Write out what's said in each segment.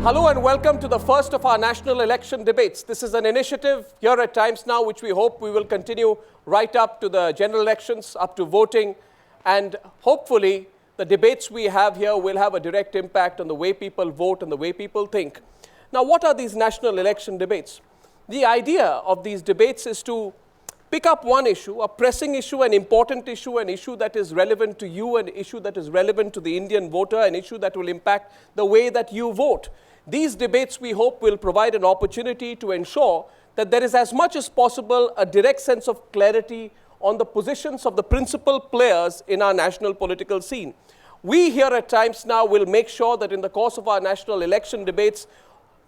Hello and welcome to the first of our national election debates. This is an initiative here at Times Now which we hope we will continue right up to the general elections, up to voting, and hopefully the debates we have here will have a direct impact on the way people vote and the way people think. Now, what are these national election debates? The idea of these debates is to pick up one issue, a pressing issue, an important issue, an issue that is relevant to you, an issue that is relevant to the Indian voter, an issue that will impact the way that you vote. These debates, we hope, will provide an opportunity to ensure that there is as much as possible a direct sense of clarity on the positions of the principal players in our national political scene. We here at Times Now will make sure that in the course of our national election debates,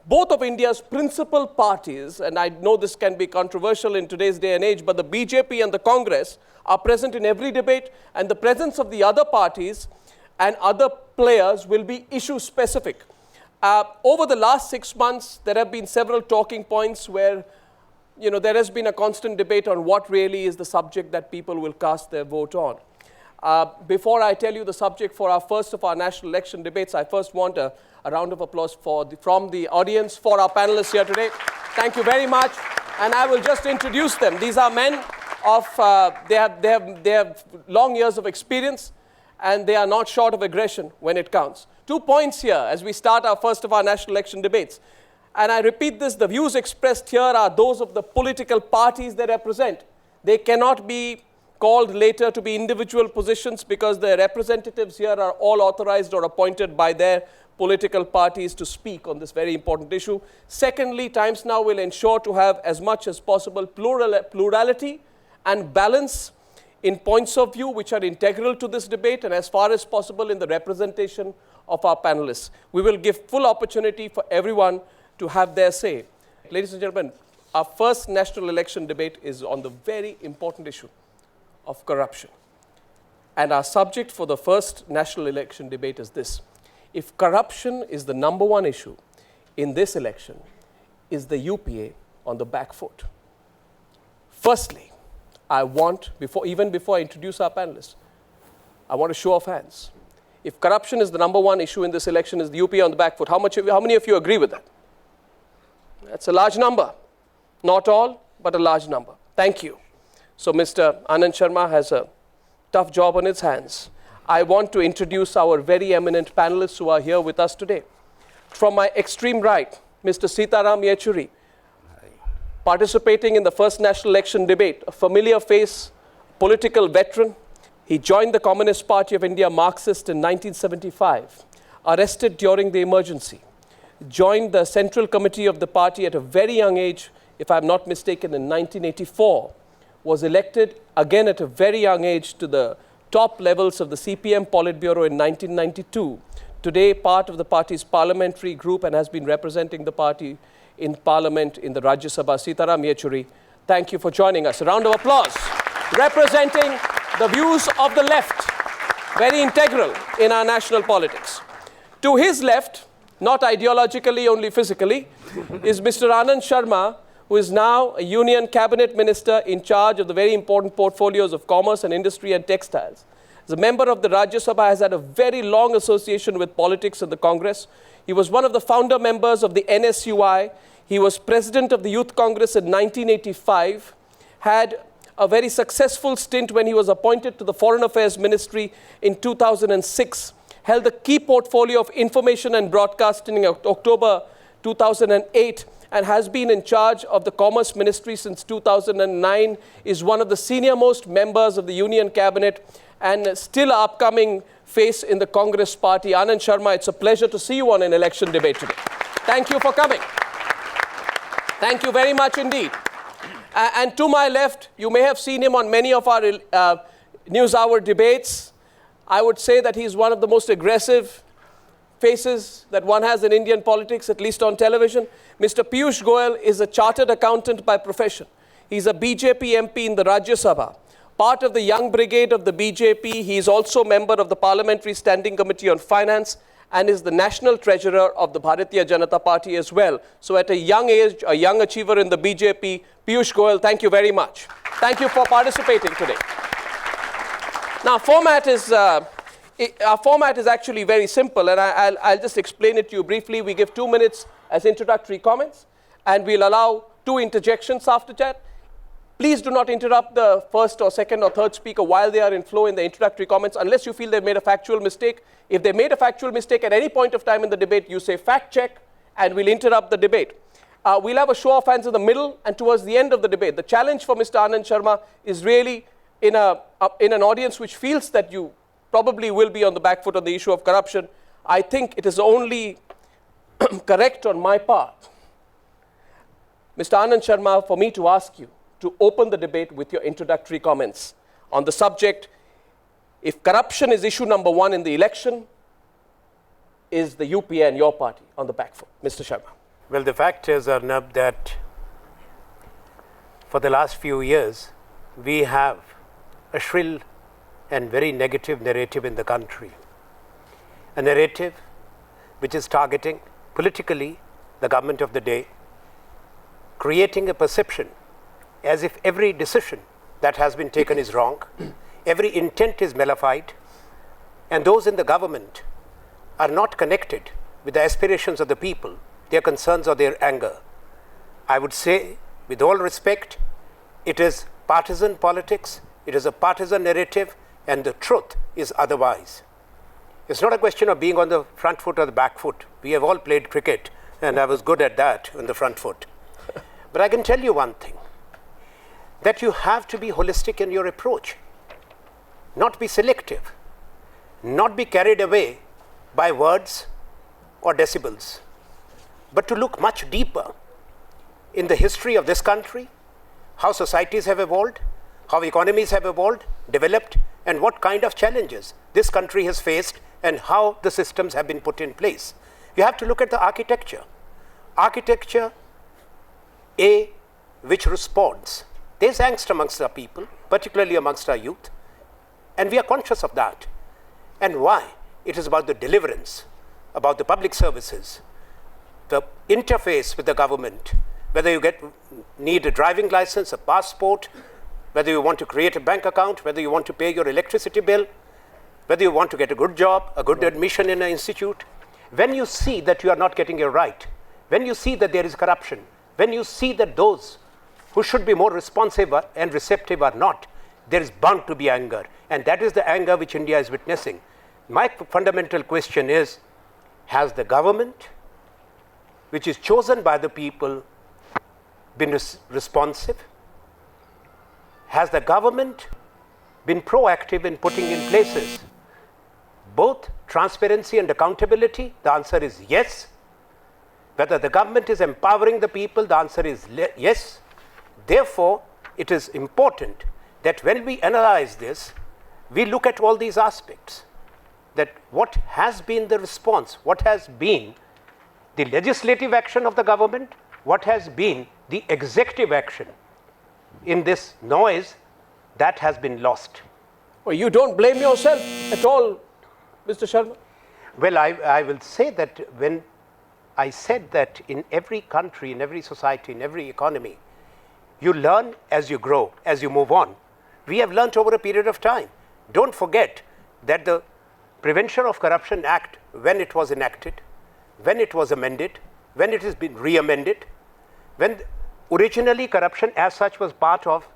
both of India's principal parties, and I know this can be controversial in today's day and age, but the BJP and the Congress are present in every debate, and the presence of the other parties and other players will be issue specific. Over the last 6 months, there have been several talking points where there has been a constant debate on what really is the subject that people will cast their vote on. Before I tell you the subject for our first of our national election debates, I first want a round of applause from the audience for our panelists here today. Thank you very much. And I will just introduce them. These are men of, they have long years of experience, and they are not short of aggression when it counts. 2 points here as we start our first of our national election debates. And I repeat this, the views expressed here are those of the political parties they represent. They cannot be called later to be individual positions because the representatives here are all authorized or appointed by their political parties to speak on this very important issue. Secondly, Times Now will ensure to have as much as possible plurality and balance in points of view which are integral to this debate and as far as possible in the representation of our panelists. We will give full opportunity for everyone to have their say. Ladies and gentlemen, our first national election debate is on the very important issue of corruption. And our subject for the first national election debate is this. If corruption is the number one issue in this election, is the UPA on the back foot? Firstly, I want, even before I introduce our panelists, I want a show of hands. If corruption is the number one issue in this election, is the UPA on the back foot? How many of you agree with that? That's a large number. Not all, but a large number. Thank you. So Mr. Anand Sharma has a tough job on his hands. I want to introduce our very eminent panelists who are here with us today. From my extreme right, Mr. Sitaram Yechuri, participating in the first national election debate, a familiar face, political veteran. He joined the Communist Party of India, Marxist, in 1975, arrested during the emergency, joined the Central Committee of the party at a very young age, if I'm not mistaken, in 1984, was elected again at a very young age to the top levels of the CPM Politburo in 1992. Today, part of the party's parliamentary group and has been representing the party in Parliament in the Rajya Sabha. Sitaram Yechuri, thank you for joining us. A round of applause. Representing the views of the left, very integral in our national politics. To his left, not ideologically, only physically, is Mr. Anand Sharma, who is now a Union Cabinet Minister in charge of the very important portfolios of commerce and industry and textiles. As a member of the Rajya Sabha, has had a very long association with politics and the Congress. He was one of the founder members of the NSUI. He was president of the Youth Congress in 1985, had a very successful stint when he was appointed to the Foreign Affairs Ministry in 2006, held the key portfolio of information and broadcasting in October 2008, and has been in charge of the Commerce Ministry since 2009, is one of the senior most members of the Union Cabinet, and still an upcoming face in the Congress Party. Anand Sharma, it's a pleasure to see you on an election debate today. Thank you for coming. Thank you very much indeed. And to my left, you may have seen him on many of our News Hour debates. I would say that he's one of the most aggressive faces that one has in Indian politics, at least on television. Mr. Piyush Goyal is a chartered accountant by profession. He's a BJP MP in the Rajya Sabha. Part of the young brigade of the BJP, he is also member of the Parliamentary Standing Committee on Finance and is the national treasurer of the Bharatiya Janata Party as well. So at a young age, a young achiever in the BJP, Piyush Goyal, thank you very much. Thank you for participating today. Now, format is our format is actually very simple, and I'll just explain it to you briefly. We give 2 minutes as introductory comments, and we'll allow 2 interjections after that. Please do not interrupt the first or second or third speaker while they are in flow in the introductory comments, unless you feel they've made a factual mistake. If they made a factual mistake at any point of time in the debate, you say fact check, and we'll interrupt the debate. We'll have a show of hands in the middle and towards the end of the debate. The challenge for Mr. Anand Sharma is really in an audience which feels that you probably will be on the back foot on the issue of corruption. I think it is only correct on my part, Mr. Anand Sharma, for me to ask you to open the debate with your introductory comments on the subject. If corruption is issue number 1 in the election, is the UPA and your party on the back foot? Mr. Sharma. Well, the fact is, Arnab, that for the last few years, we have a shrill and very negative narrative in the country. A narrative which is targeting politically the government of the day, creating a perception as if every decision that has been taken is wrong, every intent is nullified, and those in the government are not connected with the aspirations of the people, their concerns or their anger. I would say, with all respect, it is partisan politics, it is a partisan narrative, and the truth is otherwise. It's not a question of being on the front foot or the back foot. We have all played cricket, and I was good at that on the front foot. But I can tell you one thing, that you have to be holistic in your approach, not be selective, not be carried away by words or decibels, but to look much deeper in the history of this country, how societies have evolved, how economies have evolved, developed, and what kind of challenges this country has faced and how the systems have been put in place. You have to look at the architecture. Architecture, A, which responds. There's angst amongst our people, particularly amongst our youth, and we are conscious of that. And why? It is about the deliverance, about the public services, the interface with the government, whether you need a driving license, a passport, whether you want to create a bank account, whether you want to pay your electricity bill, whether you want to get a good job, a good admission in an institute. When you see that you are not getting it right, when you see that there is corruption, when you see that those who should be more responsive and receptive are not, there is bound to be anger. And that is the anger which India is witnessing. My fundamental question is, has the government, which is chosen by the people, been responsive? Has the government been proactive in putting in places both transparency and accountability? The answer is yes. Whether the government is empowering the people, the answer is yes. Therefore, it is important that when we analyze this, we look at all these aspects, that what has been the response, what has been the legislative action of the government, what has been the executive action in this noise that has been lost. Well, you don't blame yourself at all, Mr. Sharma? Well, I will say that when I said that in every country, in every society, in every economy, you learn as you grow, as you move on. We have learned over a period of time. Don't forget that the Prevention of Corruption Act, when it was enacted, when it was amended, when it has been re-amended, when originally corruption as such was part of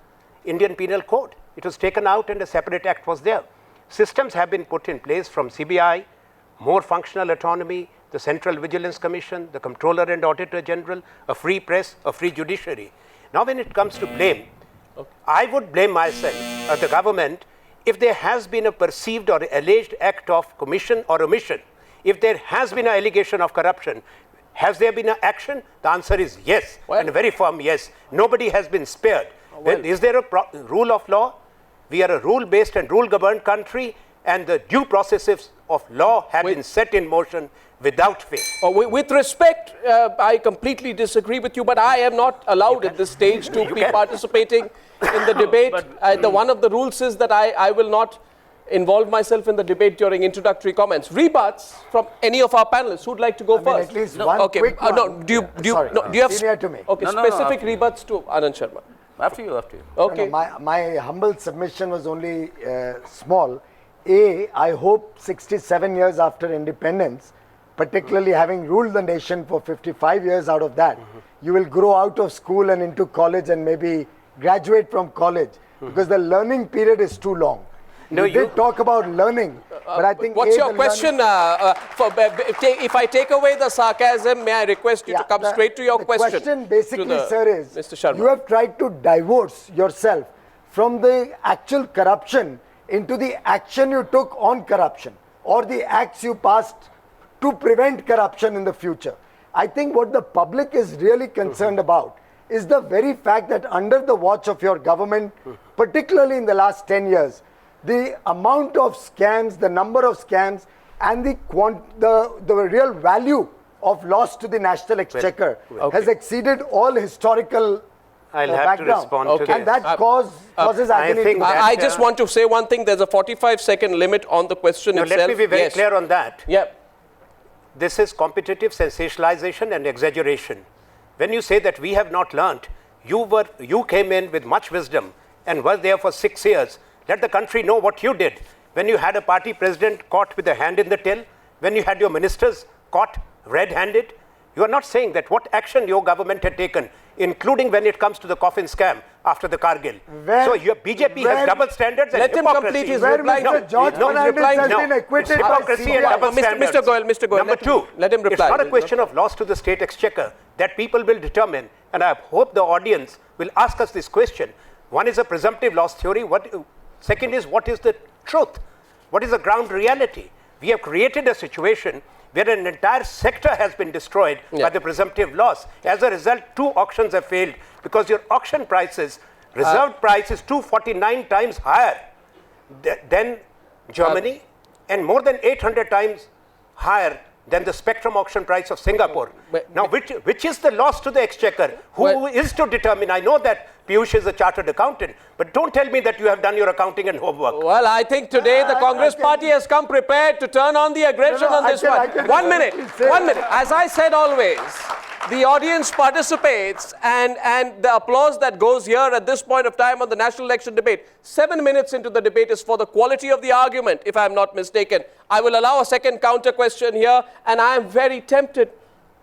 Indian Penal Code. It was taken out and a separate act was there. Systems have been put in place from CBI, more functional autonomy, the Central Vigilance Commission, the Comptroller and Auditor General, a free press, a free judiciary. Now when it comes to blame, I would blame myself or the government if there has been a perceived or alleged act of commission or omission. If there has been an allegation of corruption, has there been an action? The answer is yes, and a very firm yes. Nobody has been spared. Is there a rule of law? We are a rule-based and rule-governed country, and the due processes of law have been set in motion without fail. With respect, I completely disagree with you, but I am not allowed at this stage to be participating in the debate. One of the rules is that I will not involve myself in the debate during introductory comments. Rebuts from any of our panelists. Who'd like to go first? At least one quick one. Do you have senior to me? Okay, specific rebuts to Anand Sharma. After you. Okay. My humble submission was only small. I hope 67 years after independence, particularly having ruled the nation for 55 years out of that, you will grow out of school and into college and maybe graduate from college because the learning period is too long. No, you did talk about learning, but I think... What's your question? If I take away the sarcasm, may I request you to come straight to your question? The question basically, sir, is Mr. Sharma. You have tried to divorce yourself from the actual corruption into the action you took on corruption or the acts you passed to prevent corruption in the future. I think what the public is really concerned about is the very fact that under the watch of your government, particularly in the last 10 years, the amount of scams, the number of scams, and the real value of loss to the national exchequer has exceeded all historical I'll have to respond to and that causes agony. I just want to say one thing. There's a 45-second limit on the question itself. Let me be very clear on that. Yeah. This is competitive sensationalization and exaggeration. When you say that we have not learnt, you came in with much wisdom and were there for 6 years. Let the country know what you did. When you had a party president caught with a hand in the till, when you had your ministers caught red-handed, you are not saying that what action your government had taken, including when it comes to the coffin scam after the Kargil. So your BJP has double standards and let hypocrisy. him complete his reply. George Fernandez has been acquitted hypocrisy and double standards. Mr. Goyal, Number two, let him reply. It's not a question of loss to the state exchequer that people will determine, and I hope the audience will ask us this question. One is a presumptive loss theory. Second is, what is the truth? What is the ground reality? We have created a situation where an entire sector has been destroyed by the presumptive loss. As a result, 2 auctions have failed because your auction prices, reserved price is 249 times higher than Germany and more than 800 times higher than the spectrum auction price of Singapore. Now, which is the loss to the exchequer? Who is to determine? I know that Piyush is a chartered accountant, but don't tell me that you have done your accounting and homework. Well, I think today the Congress party has come prepared to turn on the aggression on this one. 1 minute. As I said always, the audience participates and the applause that goes here at this point of time on the national election debate, 7 minutes into the debate is for the quality of the argument, if I'm not mistaken. I will allow a second counter question here, and I am very tempted,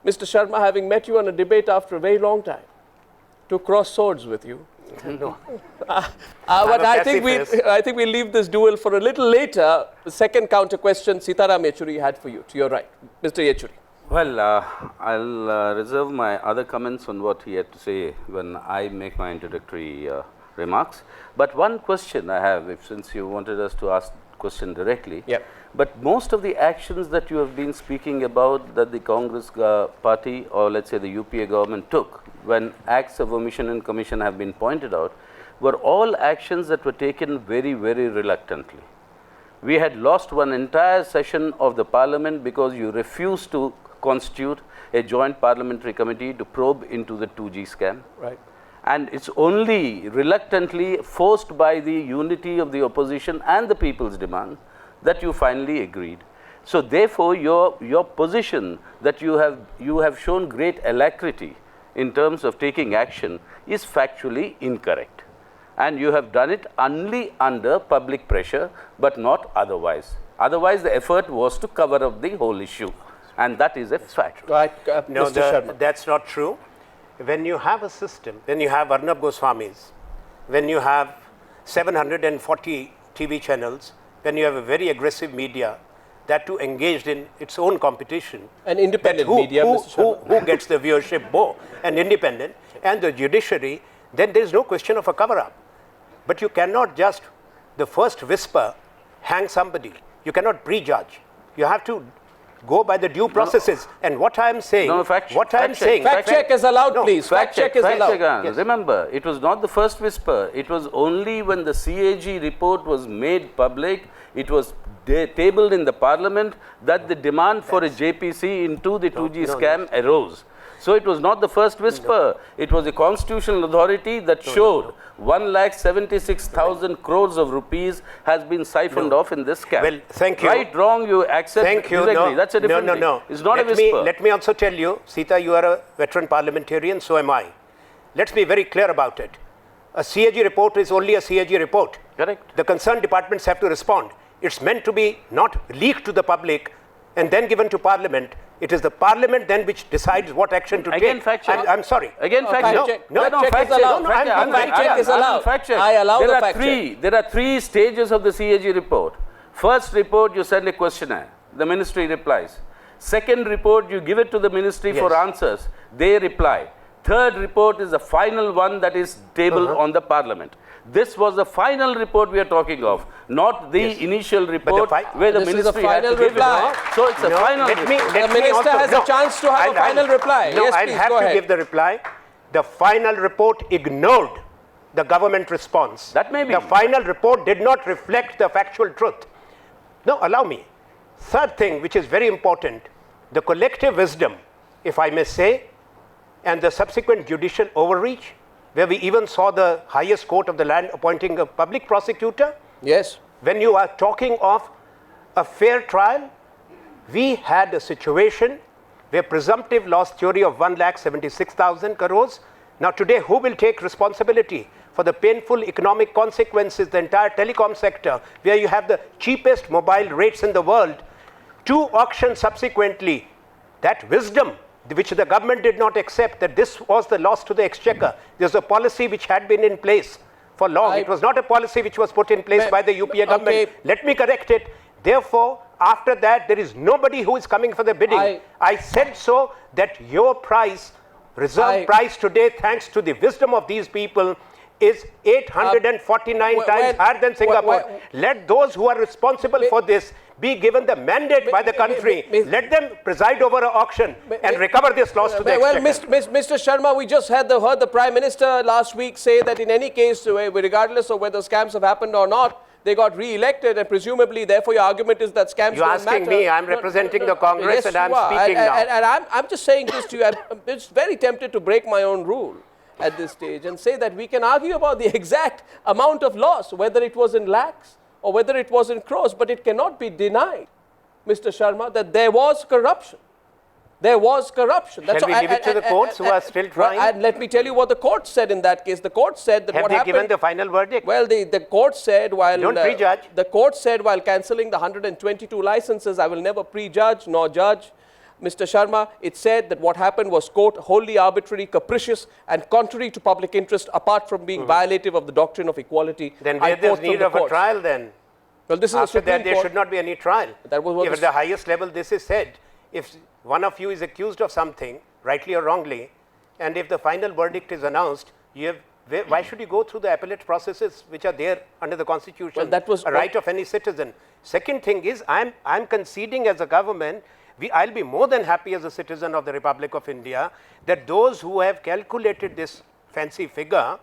Mr. Sharma, having met you on a debate after a very long time, to cross swords with you. No. But I think we leave this duel for a little later. The second counter question Sitaram Yechuri had for you. To your right, Mr. Yechuri. Well, I'll reserve my other comments on what he had to say when I make my introductory remarks. But one question I have, since you wanted us to ask the question directly. Yep. But most of the actions that you have been speaking about that the Congress party or let's say the UPA government took when acts of omission and commission have been pointed out were all actions that were taken very, very reluctantly. We had lost one entire session of the parliament because you refused to constitute a joint parliamentary committee to probe into the 2G scam. Right. And it's only reluctantly forced by the unity of the opposition and the people's demand that you finally agreed. So therefore, your position that you have shown great alacrity in terms of taking action is factually incorrect. And you have done it only under public pressure, but not otherwise. Otherwise, the effort was to cover up the whole issue. And that is a fact. Right, No, Mr. Sharma. that's not true. When you have a system, when you have Arnab Goswamis, when you have 740 TV channels, when you have a very aggressive media, that too engaged in its own competition. An independent media, Mr. Sharma. Who gets the viewership more? And independent, and the judiciary, then there is no question of a cover-up. But you cannot just, the first whisper, hang somebody. You cannot prejudge. You have to go by the due processes. And what I am saying, fact check is allowed, please. Fact check is allowed. Yes. Remember, it was not the first whisper. It was only when the CAG report was made public, it was tabled in the parliament that the demand for a JPC into the 2G scam arose. So it was not the first whisper. It was a constitutional authority that showed 1,76,000 crores of rupees has been siphoned off in this scam. Well, thank you. Right, wrong, you accept, thank you. disagree. No, That's a different thing. No. It's not a whisper. Let me also tell you, Sita, you are a veteran parliamentarian, so am I. Let's be very clear about it. A CAG report is only a CAG report. Correct. The concerned departments have to respond. It's meant to be not leaked to the public and then given to Parliament. It is the Parliament then which decides what action to Again, take. fact check. I'm sorry. Again, fact check. No, fact check is allowed. Fact check is allowed. I allow the fact check. There are three stages of the CAG report. First report, you send a questionnaire. The ministry replies. Second report, you give it to the ministry for answers. They reply. Third report is the final one that is tabled on the Parliament. This was the final report we are talking of, not the initial report where the ministry had to give it. So it's a final report. The minister has a chance to have a final reply. No, Yes, I'll please, have go to ahead. give the reply. The final report ignored the government response. That may be. The final report did not reflect the factual truth. No, allow me. Third thing, which is very important, the collective wisdom, if I may say, and the subsequent judicial overreach, where we even saw the highest court of the land appointing a public prosecutor. Yes. When you are talking of a fair trial, we had a situation where presumptive loss theory of 1,76,000 crores. Now today, who will take responsibility for the painful economic consequences, the entire telecom sector, where you have the cheapest mobile rates in the world, two auctions subsequently, that wisdom which the government did not accept, that this was the loss to the exchequer. There's a policy which had been in place for long. It was not a policy which was put in place by the UPA government. Okay. Let me correct it. Therefore, after that, there is nobody who is coming for the bidding. I said so that your price, reserve price today, thanks to the wisdom of these people, is 849 times higher than Singapore. Let those who are responsible for this be given the mandate by the country. Let them preside over an auction and recover this loss to the exchequer. Mr. Sharma, we just heard the Prime Minister last week say that in any case, regardless of whether scams have happened or not, they got re-elected, and presumably, therefore, your argument is that scams You're don't matter. asking me, I'm representing the Congress, and I'm speaking now. And I'm just saying this to you, I'm just very tempted to break my own rule at this stage and say that we can argue about the exact amount of loss, whether it was in lakhs or whether it was in crores, but it cannot be denied, Mr. Sharma, that there was corruption. There was corruption. Shall we leave it to the courts who are still trying? And let me tell you what the court said in that case. The court said that what happened... Have they given the final verdict? Well, the court said while... Don't prejudge. The court said while cancelling the 122 licenses, I will never prejudge nor judge. Mr. Sharma, it said that what happened was, quote, wholly arbitrary, capricious, and contrary to public interest, apart from being violative of the doctrine of equality. Then where there's need of a trial then? Well, this is after that, there should not be any trial. That was what if at the highest level this is said, if one of you is accused of something, rightly or wrongly, and if the final verdict is announced, you have, why should you go through the appellate processes which are there under the Constitution? Well, that was a right of any citizen. Second thing is, I'm conceding as a government, I'll be more than happy as a citizen of the Republic of India that those who have calculated this fancy figure,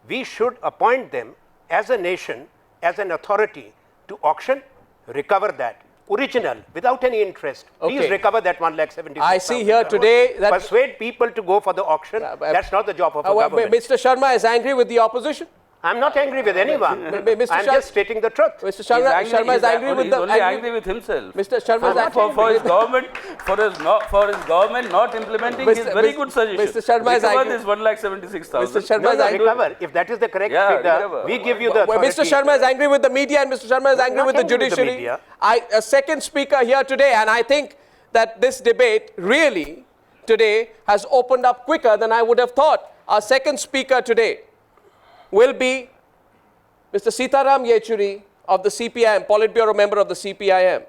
we should appoint them as a nation, as an authority to auction, recover that. Original, without any interest. Please recover that 1,76,000. I see here today that... Persuade people to go for the auction. That's not the job of a government. Mr. Sharma is angry with the opposition? I'm not angry with anyone. I'm just stating the truth. Mr. Sharma is angry with the... Only angry with himself. Mr. Sharma is angry for his government, for his government not implementing his very good suggestion. Mr. Sharma is angry. This 1,76,000. Mr. Sharma is angry. Recover. If that is the correct figure, we give you the authority. Mr. Sharma is angry with the media and Mr. Sharma is angry with the judiciary. A second speaker here today, and I think that this debate really today has opened up quicker than I would have thought. Our second speaker today will be Mr. Sitaram Yechuri of the CPIM, Politburo member of the CPIM.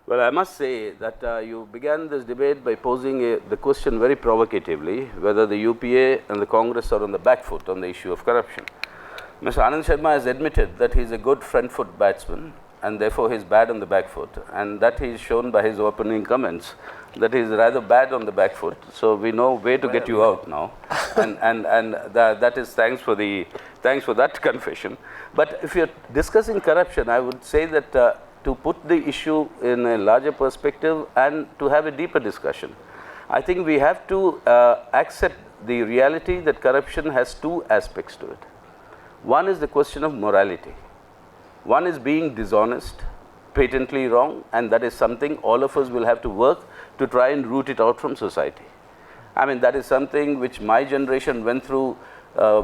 Well, I must say that you began this debate by posing the question very provocatively, whether the UPA and the Congress are on the back foot on the issue of corruption. Mr. Anand Sharma has admitted that he is a good front foot batsman and therefore he is bad on the back foot, and that he is shown by his opening comments that he is rather bad on the back foot. So we know where to get you out now, and that is thanks for that confession. But if you're discussing corruption, I would say that to put the issue in a larger perspective and to have a deeper discussion, I think we have to accept the reality that corruption has two aspects to it. One is the question of morality. One is being dishonest, patently wrong, and that is something all of us will have to work to try and root it out from society. I mean, that is something which my generation went through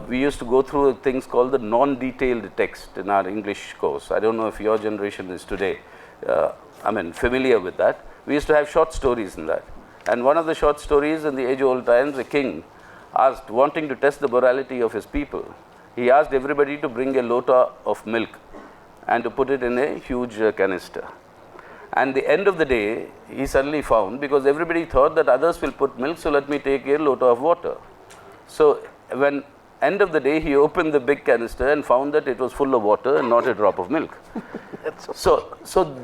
we used to go through things called the non-detailed text in our English course. I don't know if your generation is today, familiar with that. We used to have short stories in that. And one of the short stories in the age-old times, a king asked, wanting to test the morality of his people, he asked everybody to bring a lota of milk and to put it in a huge canister. And the end of the day, he suddenly found, because everybody thought that others will put milk, so let me take a lota of water. So when end of the day, he opened the big canister and found that it was full of water and not a drop of milk. So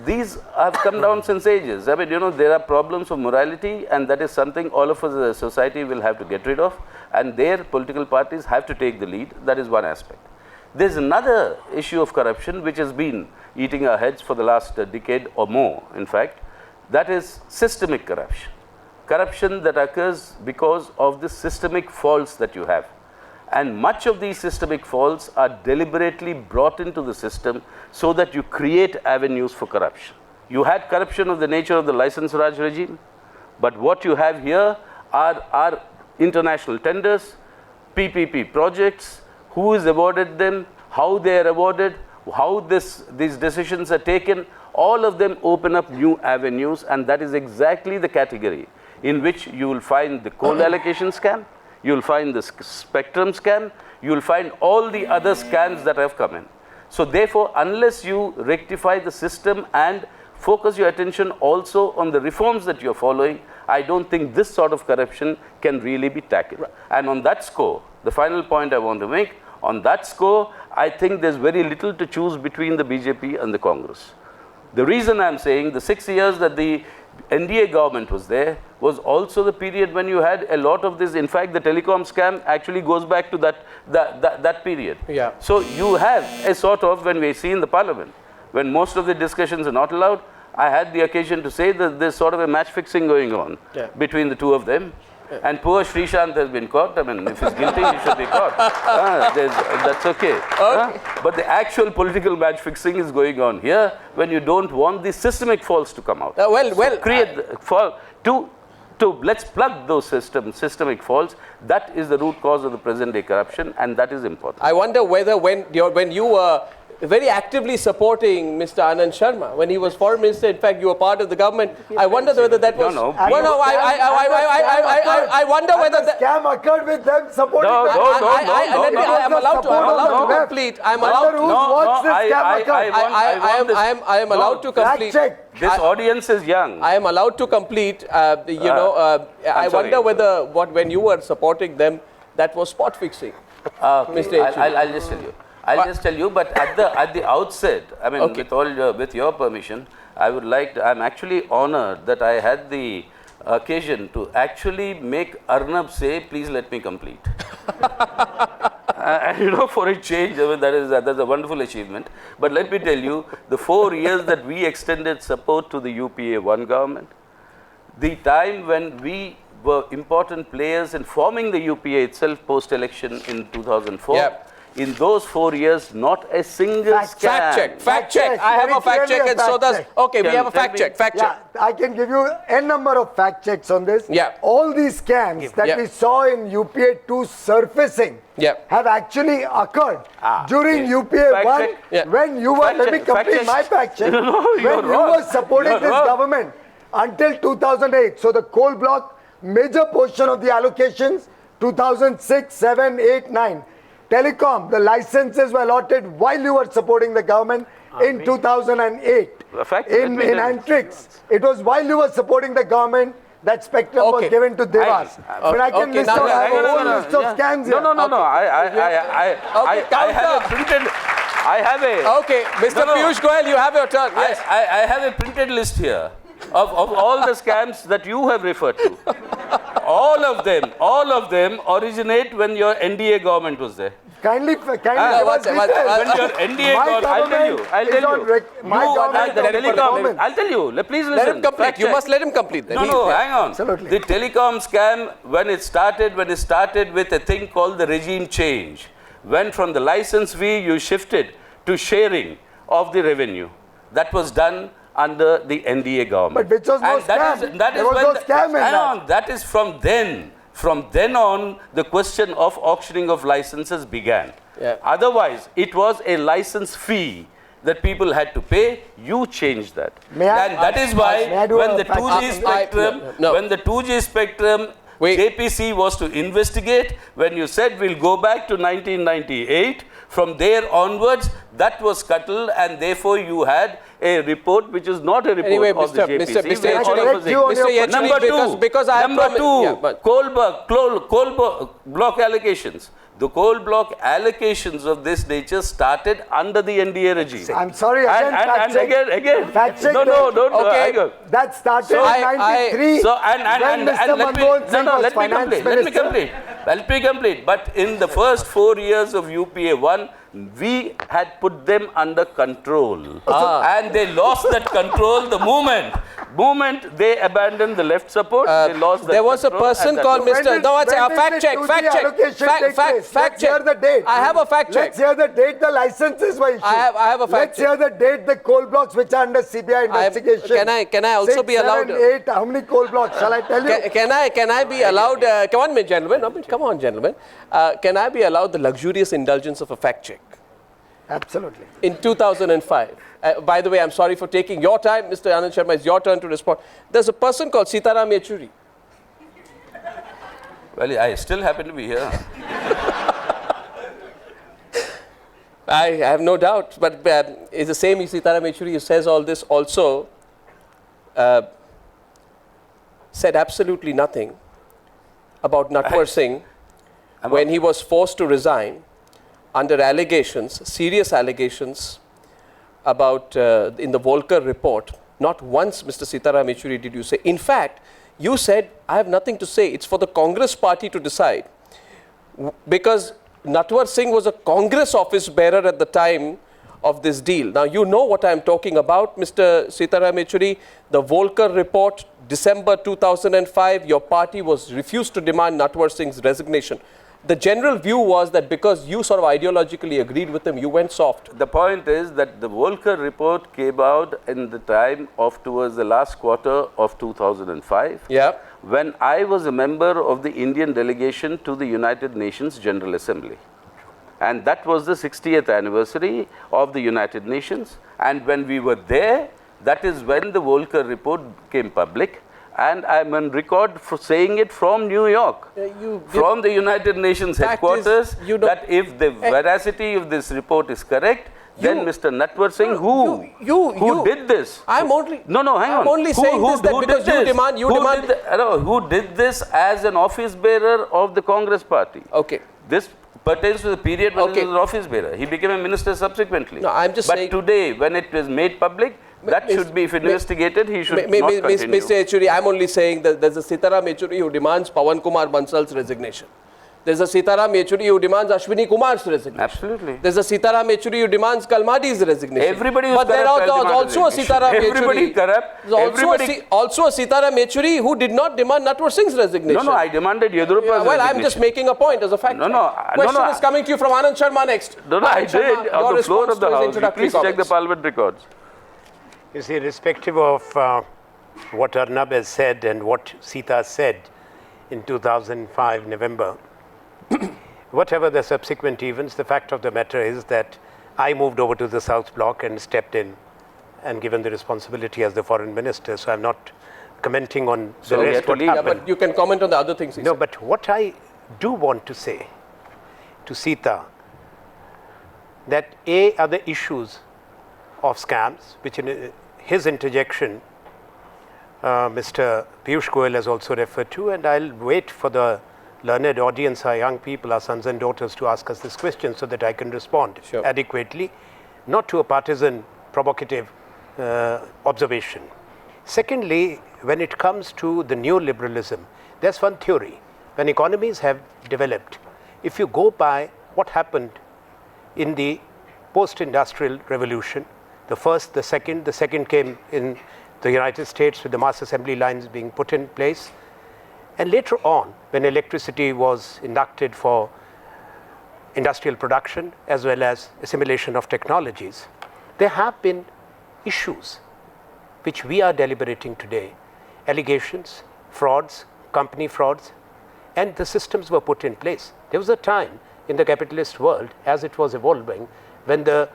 these have come down since ages. I mean, there are problems of morality, and that is something all of us as a society will have to get rid of, and their political parties have to take the lead. That is one aspect. There's another issue of corruption which has been eating our heads for the last decade or more, in fact. That is systemic corruption. Corruption that occurs because of the systemic faults that you have. And much of these systemic faults are deliberately brought into the system so that you create avenues for corruption. You had corruption of the nature of the license Raj regime, but what you have here are international tenders, PPP projects, who is awarded them, how they are awarded, how these decisions are taken. All of them open up new avenues, and that is exactly the category in which you will find the coal allocation scam, you will find the spectrum scam, you will find all the other scams that have come in. So therefore, unless you rectify the system and focus your attention also on the reforms that you are following, I don't think this sort of corruption can really be tackled. Right. And on that score, the final point I want to make, on that score, I think there's very little to choose between the BJP and the Congress. The reason I'm saying the 6 years that the NDA government was there was also the period when you had a lot of this. In fact, the telecom scam actually goes back to that period. Yeah. So you have a sort of, when we see in the parliament, when most of the discussions are not allowed, I had the occasion to say that there's sort of a match fixing going on between the two of them. And poor Srishant has been caught. I mean, if he's guilty, he should be caught. That's okay. But the actual political match fixing is going on here when you don't want the systemic faults to come out. Let's plug those systemic faults. That is the root cause of the present day corruption, and that is important. I wonder whether when you were very actively supporting Mr. Anand Sharma when he was foreign minister. In fact, you were part of the government. I wonder whether that was. I wonder whether the scam occurred with them supporting. I'm allowed to complete. I'm allowed to complete. This audience is young. I am allowed to complete. I wonder whether when you were supporting them, that was spot fixing. Mr. I'll just tell you. But at the outset, I mean, with your permission, I'm actually honored that I had the occasion to actually make Arnab say, please let me complete. And for a change, I mean, that's a wonderful achievement. But let me tell you, the 4 years that we extended support to the UPA 1 government, the time when we were important players in forming the UPA itself post-election in 2004, in those 4 years, not a single scam. Fact check. I have a fact check, and so does. Okay, we have a fact check. I can give you n number of fact checks on this. Yeah. All these scams that we saw in UPA 2 surfacing have actually occurred during UPA 1 when you were. Let me complete my fact check. When you were supporting this government until 2008. So the coal block, major portion of the allocations, 2006, 7, 8, 9. Telecom, the licenses were allotted while you were supporting the government in 2008. In Antrix, it was while you were supporting the government that spectrum was given to Devas. But I can list out a whole list of scams here. I have a... Okay, Mr. Piyush Goyal, you have your turn. Yes. I have a printed list here of all the scams that you have referred to. All of them originate when your NDA government was there. Kindly when your NDA government, I'll tell you. Please listen. Let him complete. You must let him complete. No, hang on. Absolutely. The telecom scam, when it started with a thing called the regime change, when from the license fee you shifted to sharing of the revenue. That was done under the NDA government. But which was no scam. That is from then. From then on, the question of auctioning of licenses began. Yeah. Otherwise, it was a license fee that people had to pay. You changed that. May I- And that is why may I do when a the 2G spectrum, no. when the 2G spectrum, Wait. JPC was to investigate, when you said we'll go back to 1998, from there onwards, that was scuttled, and therefore you had a report which is not a report Anyway, of the JPC. Mr. where all of us Mr. agree. Mr. Yechuri, Number because I have number two, yeah, but- coal block allocations. The coal block allocations of this nature started under the NDA regime. I'm sorry, again, and fact check. again. Fact check No, that. don't. Okay. hang on. That started So in 93 So and when Mr. let me Manmohan Singh was let me finance complete. minister. Let me complete. But in the first 4 years of UPA 1, we had put them under control, and they lost that control the moment they abandoned the left support. They lost that There was a control, person and that called was- Mr. No, it's a When did fact the check, 2G fact check, allocation fact, take fact, place? fact Let's hear check. the date. I have a fact check. Let's hear the date the licenses were issued. I have a fact Let's hear the date the coal blocks which are under CBI investigation. Can I also 6, be allowed? 7, 8, how many coal blocks? Shall I tell you? Can I be allowed? Come on, gentlemen. Come on, gentlemen. Can I be allowed the luxurious indulgence of a fact check? Absolutely. In 2005. By the way, I'm sorry for taking your time. Mr. Anand Sharma, it's your turn to respond. There's a person called Sitaram Yechuri. Well, I still happen to be here. I have no doubt, but it's the same Sitaram Yechuri who says all this also said absolutely nothing about Natwar Singh when he was forced to resign under allegations, serious allegations about in the Volcker report. Not once, Mr. Sitaram Yechuri, did you say. In fact, you said, I have nothing to say. It's for the Congress party to decide. Because Natwar Singh was a Congress office bearer at the time of this deal. Now, you know what I'm talking about, Mr. Sitaram Yechuri. The Volcker report, December 2005, your party was refused to demand Natwar Singh's resignation. The general view was that because you sort of ideologically agreed with him, you went soft. The point is that the Volcker report came out in the time of towards the last quarter of 2005. Yeah. When I was a member of the Indian delegation to the United Nations General Assembly. And that was the 60th anniversary of the United Nations. And when we were there, that is when the Volcker report became public. And I'm on record for saying it from New York, from the United Nations headquarters, that if the veracity of this report is correct, then Mr. Natwar Singh, who did this? I'm only... No, hang on. I'm only saying this that because you demand... Who did this as an office bearer of the Congress party? Okay. This pertains to the period when he was an office bearer. He became a minister subsequently. No, I'm just saying... But today, when it was made public, that should be, if investigated, he should not continue. Mr. Yechuri, I'm only saying that there's a Sitaram Yechuri who demands Pawan Kumar Bansal's resignation. There's a Sitaram Yechuri who demands Ashwini Kumar's resignation. Absolutely. There's a Sitaram Yechuri who demands Kalmadi's resignation. Everybody is but there corrupt. are also a Sitaram Yechuri. Everybody corrupt. Also a Sitaram Yechuri who did not demand Natwar Singh's resignation. No, I demanded Yedurappa's resignation. Well, I'm just making a point as a fact. Question is coming to you from Anand Sharma next. No, I did. On the floor of the House. Please check the Parliament records. You see, irrespective of what Arnab has said and what Sita said in 2005 November, whatever the subsequent events, the fact of the matter is that I moved over to the South Bloc and stepped in and given the responsibility as the foreign minister. So I'm not commenting on the rest what happened. Yeah, but you can comment on the other things. No, but what I do want to say to Sita, that A are the issues of scams, which in his interjection, Mr. Piyush Goyal has also referred to, and I'll wait for the learned audience, our young people, our sons and daughters, to ask us this question so that I can respond adequately, not to a partisan, provocative observation. Secondly, when it comes to the neoliberalism, there's one theory. When economies have developed, if you go by what happened in the post-industrial revolution, the first, the second came in the United States with the mass assembly lines being put in place. And later on, when electricity was inducted for industrial production as well as assimilation of technologies, there have been issues which we are deliberating today, allegations, frauds, company frauds, and the systems were put in place. There was a time in the capitalist world, as it was evolving, when the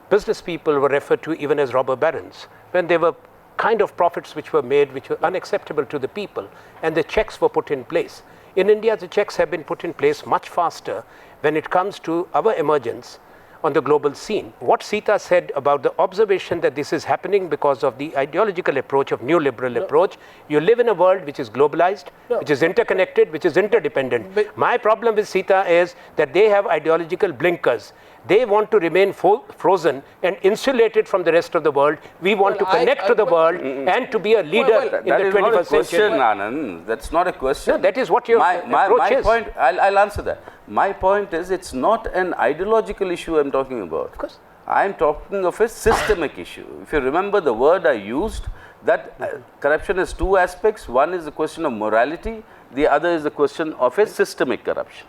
business people were referred to even as robber barons, when there were kind of profits which were made which were unacceptable to the people, and the checks were put in place. In India, the checks have been put in place much faster when it comes to our emergence on the global scene. What Sita said about the observation that this is happening because of the ideological approach of neoliberal approach, you live in a world which is globalized, which is interconnected, which is interdependent. My problem with Sita is that they have ideological blinkers. They want to remain frozen and insulated from the rest of the world. We want to connect to the world and to be a leader in the 21st century. Anand. That's not a question. No, that is what your approach is. Point, I'll answer that. My point is, it's not an ideological issue I'm talking about. Of course. I'm talking of a systemic issue. If you remember the word I used, that corruption has two aspects. One is the question of morality. The other is the question of a systemic corruption.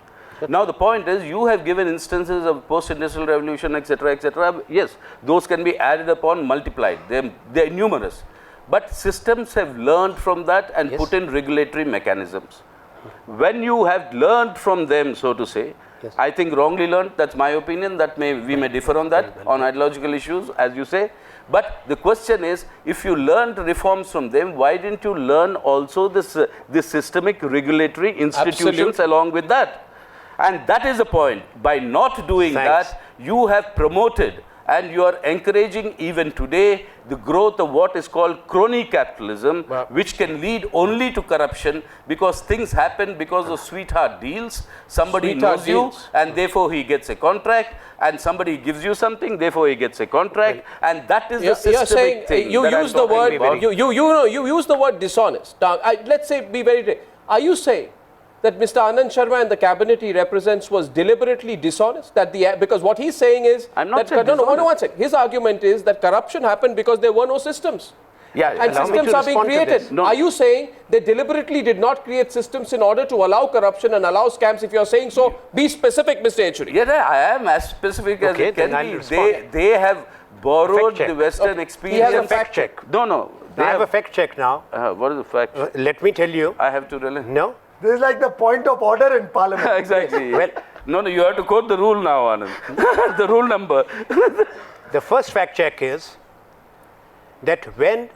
Now the point is, you have given instances of post-industrial revolution, etc., etc. Yes, those can be added upon, multiplied. They're numerous. But systems have learned from that and put in regulatory mechanisms. When you have learned from them, so to say, I think wrongly learned, that's my opinion, that we may differ on that, on ideological issues, as you say. But the question is, if you learned reforms from them, why didn't you learn also this systemic regulatory institutions along with that? And that is the point. By not doing that, you have promoted and you are encouraging even today the growth of what is called crony capitalism, which can lead only to corruption, because things happen because of sweetheart deals. Somebody knows you and therefore he gets a contract, and somebody gives you something, therefore he gets a contract, and that is the systemic thing. You use the word, you use the word dishonest. Now, let's say, be very clear. Are you saying that Mr. Anand Sharma and the cabinet he represents was deliberately dishonest? Because what he's saying is, I'm not saying one second. His argument is that corruption happened because there were no systems. And systems are being created. Are you saying they deliberately did not create systems in order to allow corruption and allow scams? If you're saying so, be specific, Mr. Yechuri. Yeah, I am as specific as it can be. They have borrowed the Western experience. He has a fact check. No. I have a fact check now. What is the fact? Let me tell you. I have to relate. No. This is like the point of order in Parliament. Exactly. Well, no, you have to quote the rule now, Anand. The rule number. The first fact check is that when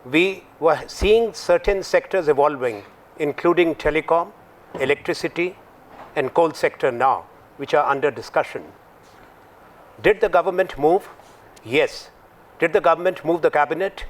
we were seeing certain sectors evolving, including telecom, electricity, and coal sector now, which are under discussion, did the government move? Yes. Did the government move the cabinet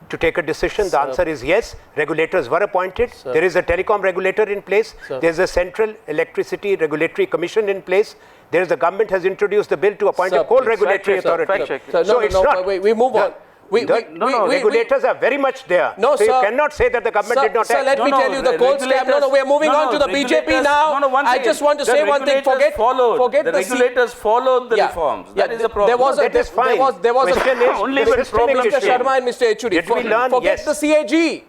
to take a decision? The answer is yes. Regulators were appointed. There is a telecom regulator in place. There is a central electricity regulatory commission in place. There is the government has introduced the bill to appoint a coal regulatory authority. So it's not. We move on. Regulators are very much there. No, so you cannot say that the government did not act. Let me tell you the coal scam. We are moving on to the BJP now. I just want to say one thing. Forget the regulators followed the reforms. That is the problem. That is fine. There was only when Mr. Sharma and Mr. Yechuri. Forget the CAG.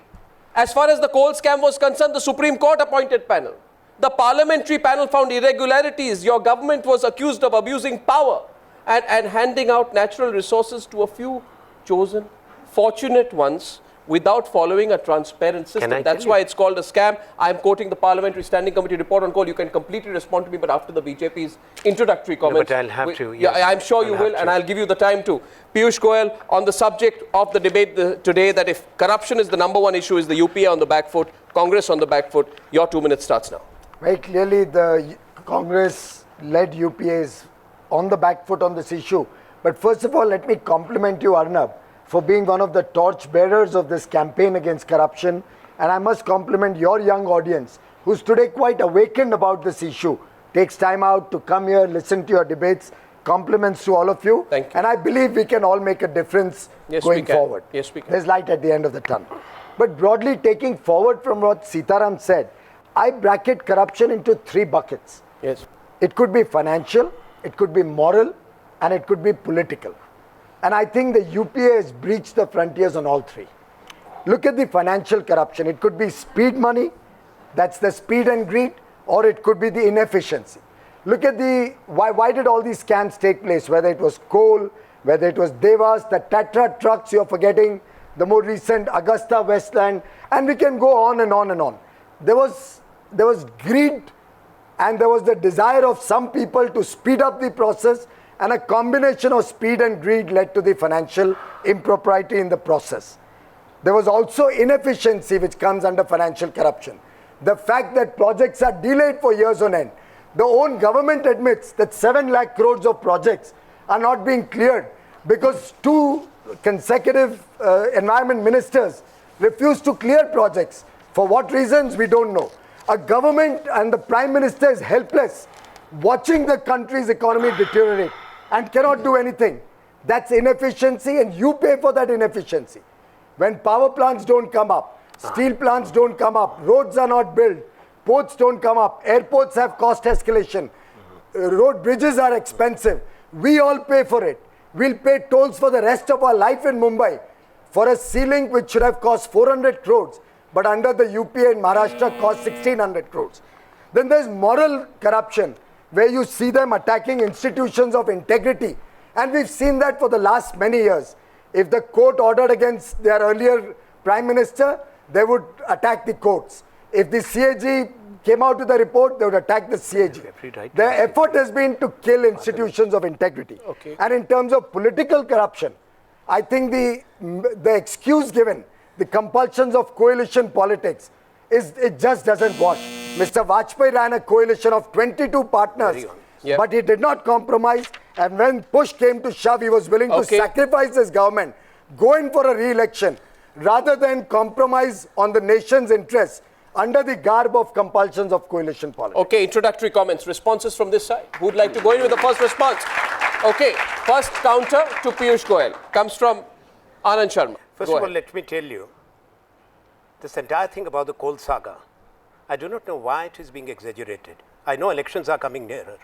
As far as the coal scam was concerned, the Supreme Court appointed panel. The parliamentary panel found irregularities. Your government was accused of abusing power and handing out natural resources to a few chosen, fortunate ones, without following a transparent system. That's why it's called a scam. I'm quoting the Parliamentary Standing Committee report on coal. You can completely respond to me, but after the BJP's introductory comments. No, but I'll have to. Yes, I'm sure you will, and I'll give you the time to. Piyush Goyal, on the subject of the debate today, that if corruption is the #1 issue, is the UPA on the back foot, Congress on the back foot. Your 2 minutes starts now. Very clearly, the Congress-led UPA is on the back foot on this issue. But first of all, let me compliment you, Arnab, for being one of the torch bearers of this campaign against corruption. And I must compliment your young audience, who's today quite awakened about this issue. Takes time out to come here, listen to your debates. Compliments to all of you. Thank you. And I believe we can all make a difference going forward. Yes, we can. There's light at the end of the tunnel. But broadly, taking forward from what Sitaram said, I bracket corruption into 3 buckets. Yes. It could be financial, it could be moral, and it could be political. And I think the UPA has breached the frontiers on all 3. Look at the financial corruption. It could be speed money, that's the speed and greed, or it could be the inefficiency. Look at why did all these scams take place, whether it was coal, whether it was Devas, the Tatra trucks, you're forgetting, the more recent Augusta Westland, and we can go on and on and on. there was greed, and there was the desire of some people to speed up the process, and a combination of speed and greed led to the financial impropriety in the process. There was also inefficiency which comes under financial corruption. The fact that projects are delayed for years on end. The own government admits that 7 lakh crores of projects are not being cleared because 2 consecutive environment ministers refused to clear projects. For what reasons, we don't know. A government and the Prime Minister is helpless, watching the country's economy deteriorate and cannot do anything. That's inefficiency, and you pay for that inefficiency. When power plants don't come up, steel plants don't come up, roads are not built, ports don't come up, airports have cost escalation, road bridges are expensive. We all pay for it. We'll pay tolls for the rest of our life in Mumbai for a ceiling which should have cost 400 crores, but under the UPA in Maharashtra cost 1600 crores. Then there's moral corruption, where you see them attacking institutions of integrity. And we've seen that for the last many years. If the court ordered against their earlier Prime Minister, they would attack the courts. If the CAG came out with a report, they would attack the CAG. Their effort has been to kill institutions of integrity. Okay. And in terms of political corruption, I think the excuse given, the compulsions of coalition politics, it just doesn't wash. Mr. Vajpayee ran a coalition of 22 partners, but he did not compromise. And when push came to shove, he was willing to sacrifice his government, go in for a re-election, rather than compromise on the nation's interests under the garb of compulsions of coalition politics. Okay, introductory comments, responses from this side. Who would like to go in with the first response? Okay, first counter to Piyush Goyal comes from Anand Sharma. First of all, let me tell you, this entire thing about the coal saga, I do not know why it is being exaggerated. I know elections are coming nearer.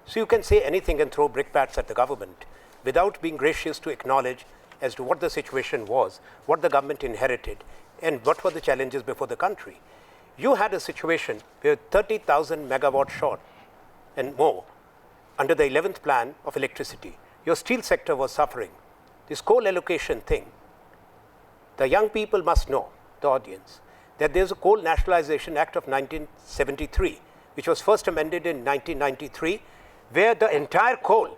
So you can say anything and throw brickbats at the government without being gracious to acknowledge as to what the situation was, what the government inherited, and what were the challenges before the country. You had a situation where 30,000 megawatt short and more under the 11th plan of electricity. Your steel sector was suffering. This coal allocation thing, the young people must know, the audience, that there's a Coal Nationalization Act of 1973, which was first amended in 1993, where the entire coal,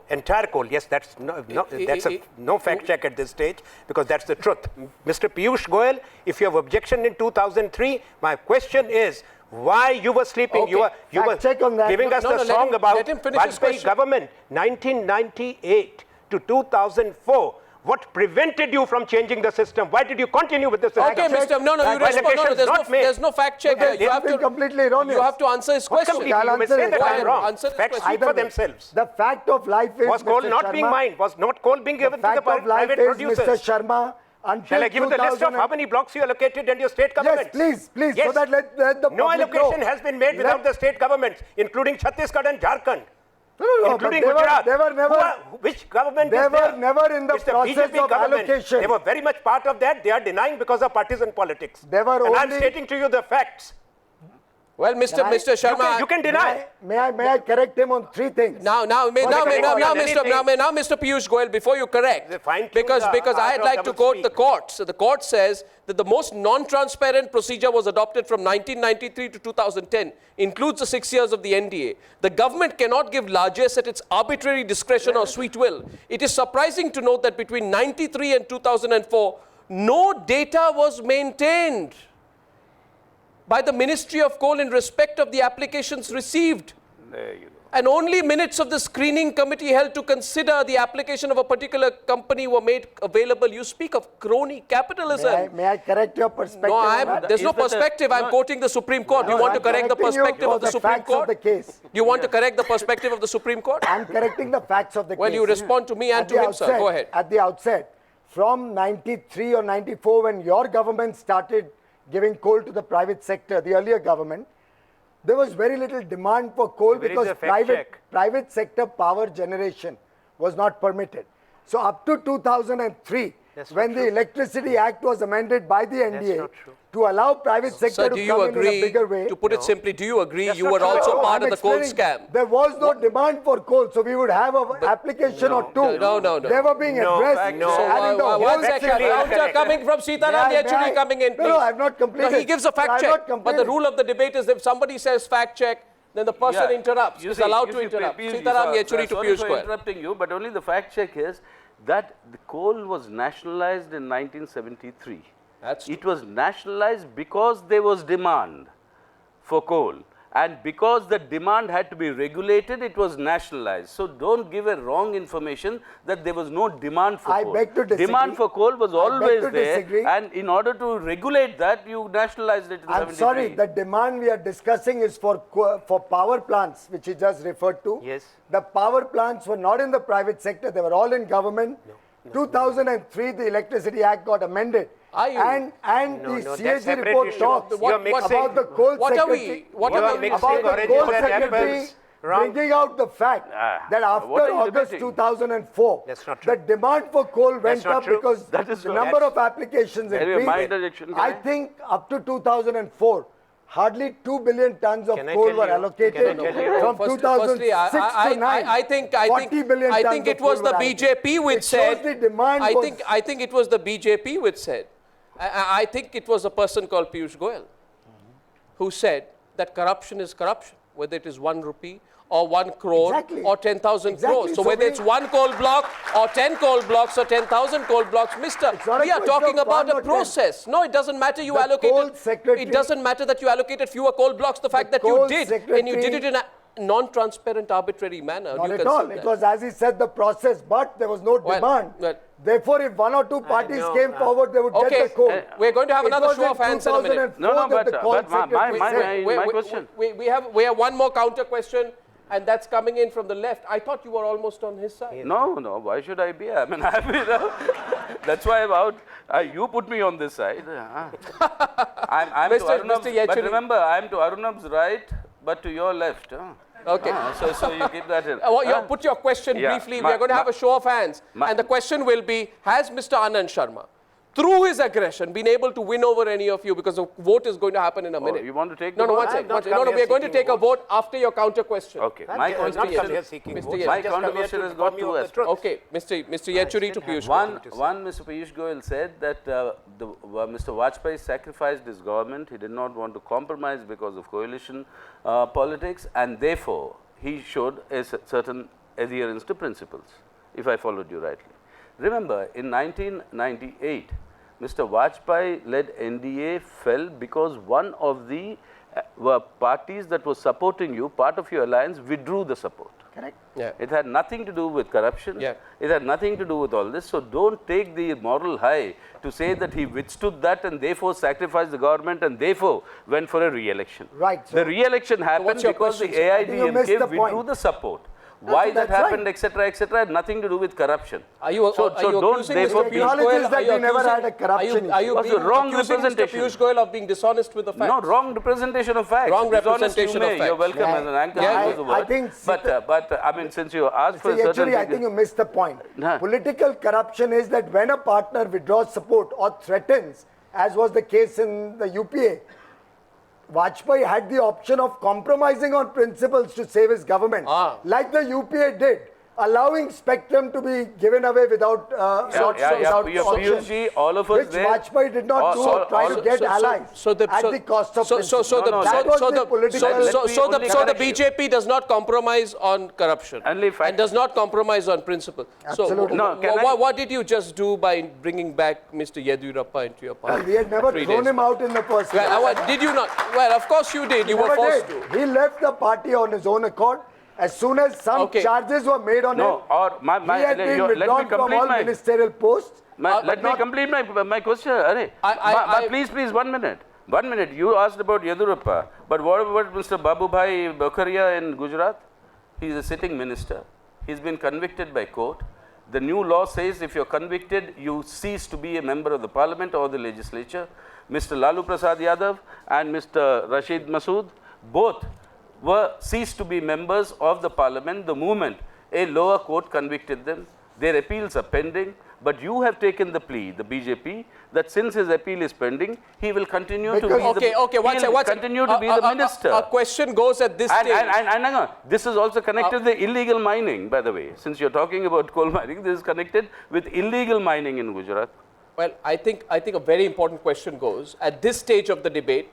yes, that's no fact check at this stage, because that's the truth. Mr. Piyush Goyal, if you have objection in 2003, my question is, why you were sleeping? Okay. You were giving us the song about Vajpayee government, 1998 to 2004. What prevented you from changing the system? Why did you continue with the system? Okay, Mr. No, you respond. No, there's no fact check. You have to completely wrong. You have to answer his question. You may say that I'm wrong. Facts speak for themselves. The fact of life is, was coal not being mined? Was not coal being given to the private producers? Mr. Sharma, shall I give you the list of how many blocks you allocated and your state government? Yes, please. Yes. So that let the no allocation has been made without the state governments, including Chhattisgarh and Jharkhand. No, including Gujarat. They were never. Which government? They were never in the process BJP of allocation. They were very much part of that. They are denying because of partisan politics. They were and I'm stating to you the facts. Well, Mr. Sharma, you can deny. May I correct him on 3 things? Now, Mr. Piyush Goyal, before you correct, because I'd like to quote the court. So the court says that the most non-transparent procedure was adopted from 1993 to 2010, includes the 6 years of the NDA. The government cannot give largesse at its arbitrary discretion or sweet will. It is surprising to note that between 93 and 2004, no data was maintained by the Ministry of Coal in respect of the applications received. There you go. And only minutes of the screening committee held to consider the application of a particular company were made available. You speak of crony capitalism. May I correct your perspective? No, there's no perspective. I'm quoting the Supreme Court. Do you want to correct the perspective of the Supreme Court? Do you want to correct the perspective of the Supreme Court? I'm correcting the facts of the case. Well, you respond to me and to him, sir. Go ahead. At the outset, from 93 or 94, when your government started giving coal to the private sector, the earlier government, there was very little demand for coal because private sector power generation was not permitted. So up to 2003, when the Electricity Act was amended by the NDA not true. to allow private sector Sir, to do you come in a agree, bigger way. to put it simply, do you agree That's you not were true. also No, part I'm of the coal explaining. scam? There was no demand for coal, so we would have an application or two. No. They were being No, addressed. no. So and in the whole one That's second, actually counter incorrect. coming from Sitaram May I- Yechury coming in, No, please. no, I've not completed. No, he gives a fact I've check. not But the completed. rule of the debate is if somebody says fact check, then the person interrupts, is allowed to interrupt. Sitaram Yechury to Sorry Piyush for Goyal. interrupting you, but only the fact check is that the coal was nationalized in 1973. That's It was nationalized because there was demand for coal. And because the demand had to be regulated, it was nationalized. So don't give a wrong information that there was no demand for I coal. beg to disagree. Demand for coal was I beg always to there. disagree. And in order to regulate that, you nationalized it in I'm 73. sorry, the demand we are discussing is for power plants, which he just referred to. Yes. The power plants were not in the private sector, they were all in government. 2003, the Electricity Act got amended. Are you? And No, the no, that's CAG separate report issue. talks You are mixing- about the coal What are we- secretary. what You are are we- mixing about the oranges coal and secretary apples. Wrong. bringing out the fact that after what are you August debating? 2004, That's not true. the demand for coal went not up true. because That is the true. number That's- of applications Anyway, my increased. interjection, can I I? think up to 2004, hardly 2 billion tons of Can I coal tell were you- allocated can I tell you- from Firstly, 2006 I- to 9. I think 40 billion I tons think of it was coal the were BJP allocated. which It said. shows the demand was- I think it was the BJP which said. I think it was a person called Piyush Goyal who said that corruption is corruption, whether it is 1 rupee or 1 crore Exactly. or 10,000 Exactly. crores. So So whether we- it's 1 coal block or 10 coal blocks or 10,000 coal blocks, mister, It's not a we are question talking of about 1 a or 10. process. No, it doesn't matter you The coal allocated. secretary- It doesn't matter that you allocated fewer coal blocks. The fact that you coal did, and you did secretary- it in a non-transparent, arbitrary manner. Not you at can all. see It that. was, as he said, the process, but there was no demand. well- Therefore, if 1 or 2 parties know, came forward, they would get Okay, the coal. we're going to have It another was show in of hands in a minute. 2004 No, that the but coal my secretary said- my question. We have one more counter question, and that's coming in from the left. I thought you were almost on his side. No, why should I be? I mean, that's why I'm out. You put me on this side. I'm to Mr. Arnab's, Yechury. but remember, I'm to Arnab's right, but to your left. Okay. So you keep that in. Put your question Yeah, briefly. my- We are going to have my- a show of hands. my- And the question will be, has Mr. Anand Sharma, through his aggression, been able to win over any of you? Because the vote is going to happen in a minute. You want to take No, the no, vote? one I second. have not one second. come No, here we are going to seeking take a vote. vote after your counter question. Okay, I'm my not contribution. come here seeking Mr. votes. Yes. My I've just come here contribution to has got inform you two of the aspects. truth. Okay, Mr. Yechury to Piyush. One- One, Mr. Piyush Goyal said that Mr. Vajpayee sacrificed his government. He did not want to compromise because of coalition politics, and therefore he showed a certain adherence to principles, if I followed you rightly. Remember, in 1998, Mr. Vajpayee-led NDA fell because one of the parties that was supporting you, part of your alliance, withdrew the support. Correct. Yeah. It had nothing to do with corruption. Yeah. It had nothing to do with all this. So don't take the moral high to say that he withstood that and therefore sacrificed the government and therefore went for a re-election. Right, so- The re-election happened what's your because the question, sir? I think you missed AIDMK the withdrew point. the support. Why that that's happened, right. etc., had nothing to do with corruption. Are you so accusing don't therefore Mr. be Piyush acknowledges Goyal? that Are you we never accusing- had a corruption Are you Was being the wrong accusing Mr. representation. Piyush Goyal of being dishonest with the facts? No, wrong representation of facts. Wrong Dishonest representation you of may. facts. You're welcome Yeah, as an anchor yeah, to use the I word. think but I mean, since you asked for See, a certain actually, I thing- think you missed the point. Nah. Political corruption is that when a partner withdraws support or threatens, as was the case in the UPA, Vajpayee had the option of compromising on principles to save his government, like the UPA did, allowing spectrum to be given away without without Piyush ji, all of us which there. Vajpayee did not do or try to get allies at the cost of principle. That was the political BJP does not compromise on corruption Only fact- and does not compromise on principle. Absolutely. No, can I- what did you just do by bringing back Mr. Yediyurappa into your party? We had never 3 thrown days him out in the first place. Well, did you not? Well, of course you did. You were Never forced did. to. He left the party on his own accord. As soon as some Okay. charges were made on No, him, or my, he had been let me withdrawn from complete all my, ministerial posts. let me complete my question. Arey. Please, 1 minute. 1 minute. You asked about Yediyurappa, but what about Mr. Babubhai Bokharia in Gujarat? He is a sitting minister. He's been convicted by court. The new law says if you're convicted, you cease to be a member of the parliament or the legislature. Mr. Lalu Prasad Yadav and Mr. Rashid Masood, both were ceased to be members of the parliament the moment a lower court convicted them. Their appeals are pending. But you have taken the plea, the BJP, that since his appeal is pending, he will continue to be the minister. A question goes at this stage. And this is also connected with illegal mining, by the way. Since you're talking about coal mining, this is connected with illegal mining in Gujarat. Well, I think a very important question goes at this stage of the debate.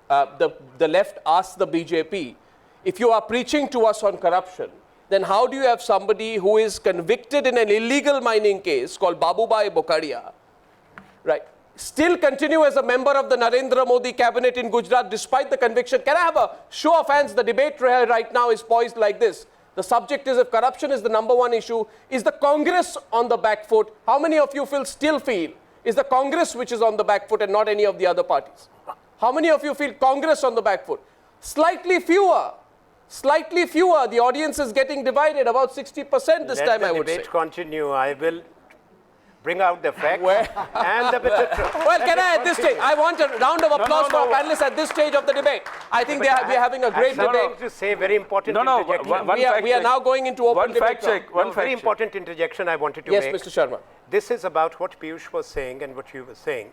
The left asks the BJP, if you are preaching to us on corruption, then how do you have somebody who is convicted in an illegal mining case called Babubhai Bokaria, right, still continue as a member of the Narendra Modi cabinet in Gujarat despite the conviction? Can I have a show of hands? The debate right now is poised like this. The subject is, if corruption is the #1 issue, is the Congress on the back foot? How many of you still feel is the Congress which is on the back foot and not any of the other parties? How many of you feel Congress on the back foot? Slightly fewer. Slightly fewer. The audience is getting divided, about 60% this time, I would say. Let the debate continue. I will bring out the facts and the bitter truth. Well, can I at this stage? I want a round of applause for our panelists at this stage of the debate. I think we are having a great debate. To say very important interjection. We are now going into open debate. Very important interjection I wanted to make. Yes, Mr. Sharma. This is about what Piyush was saying and what you were saying.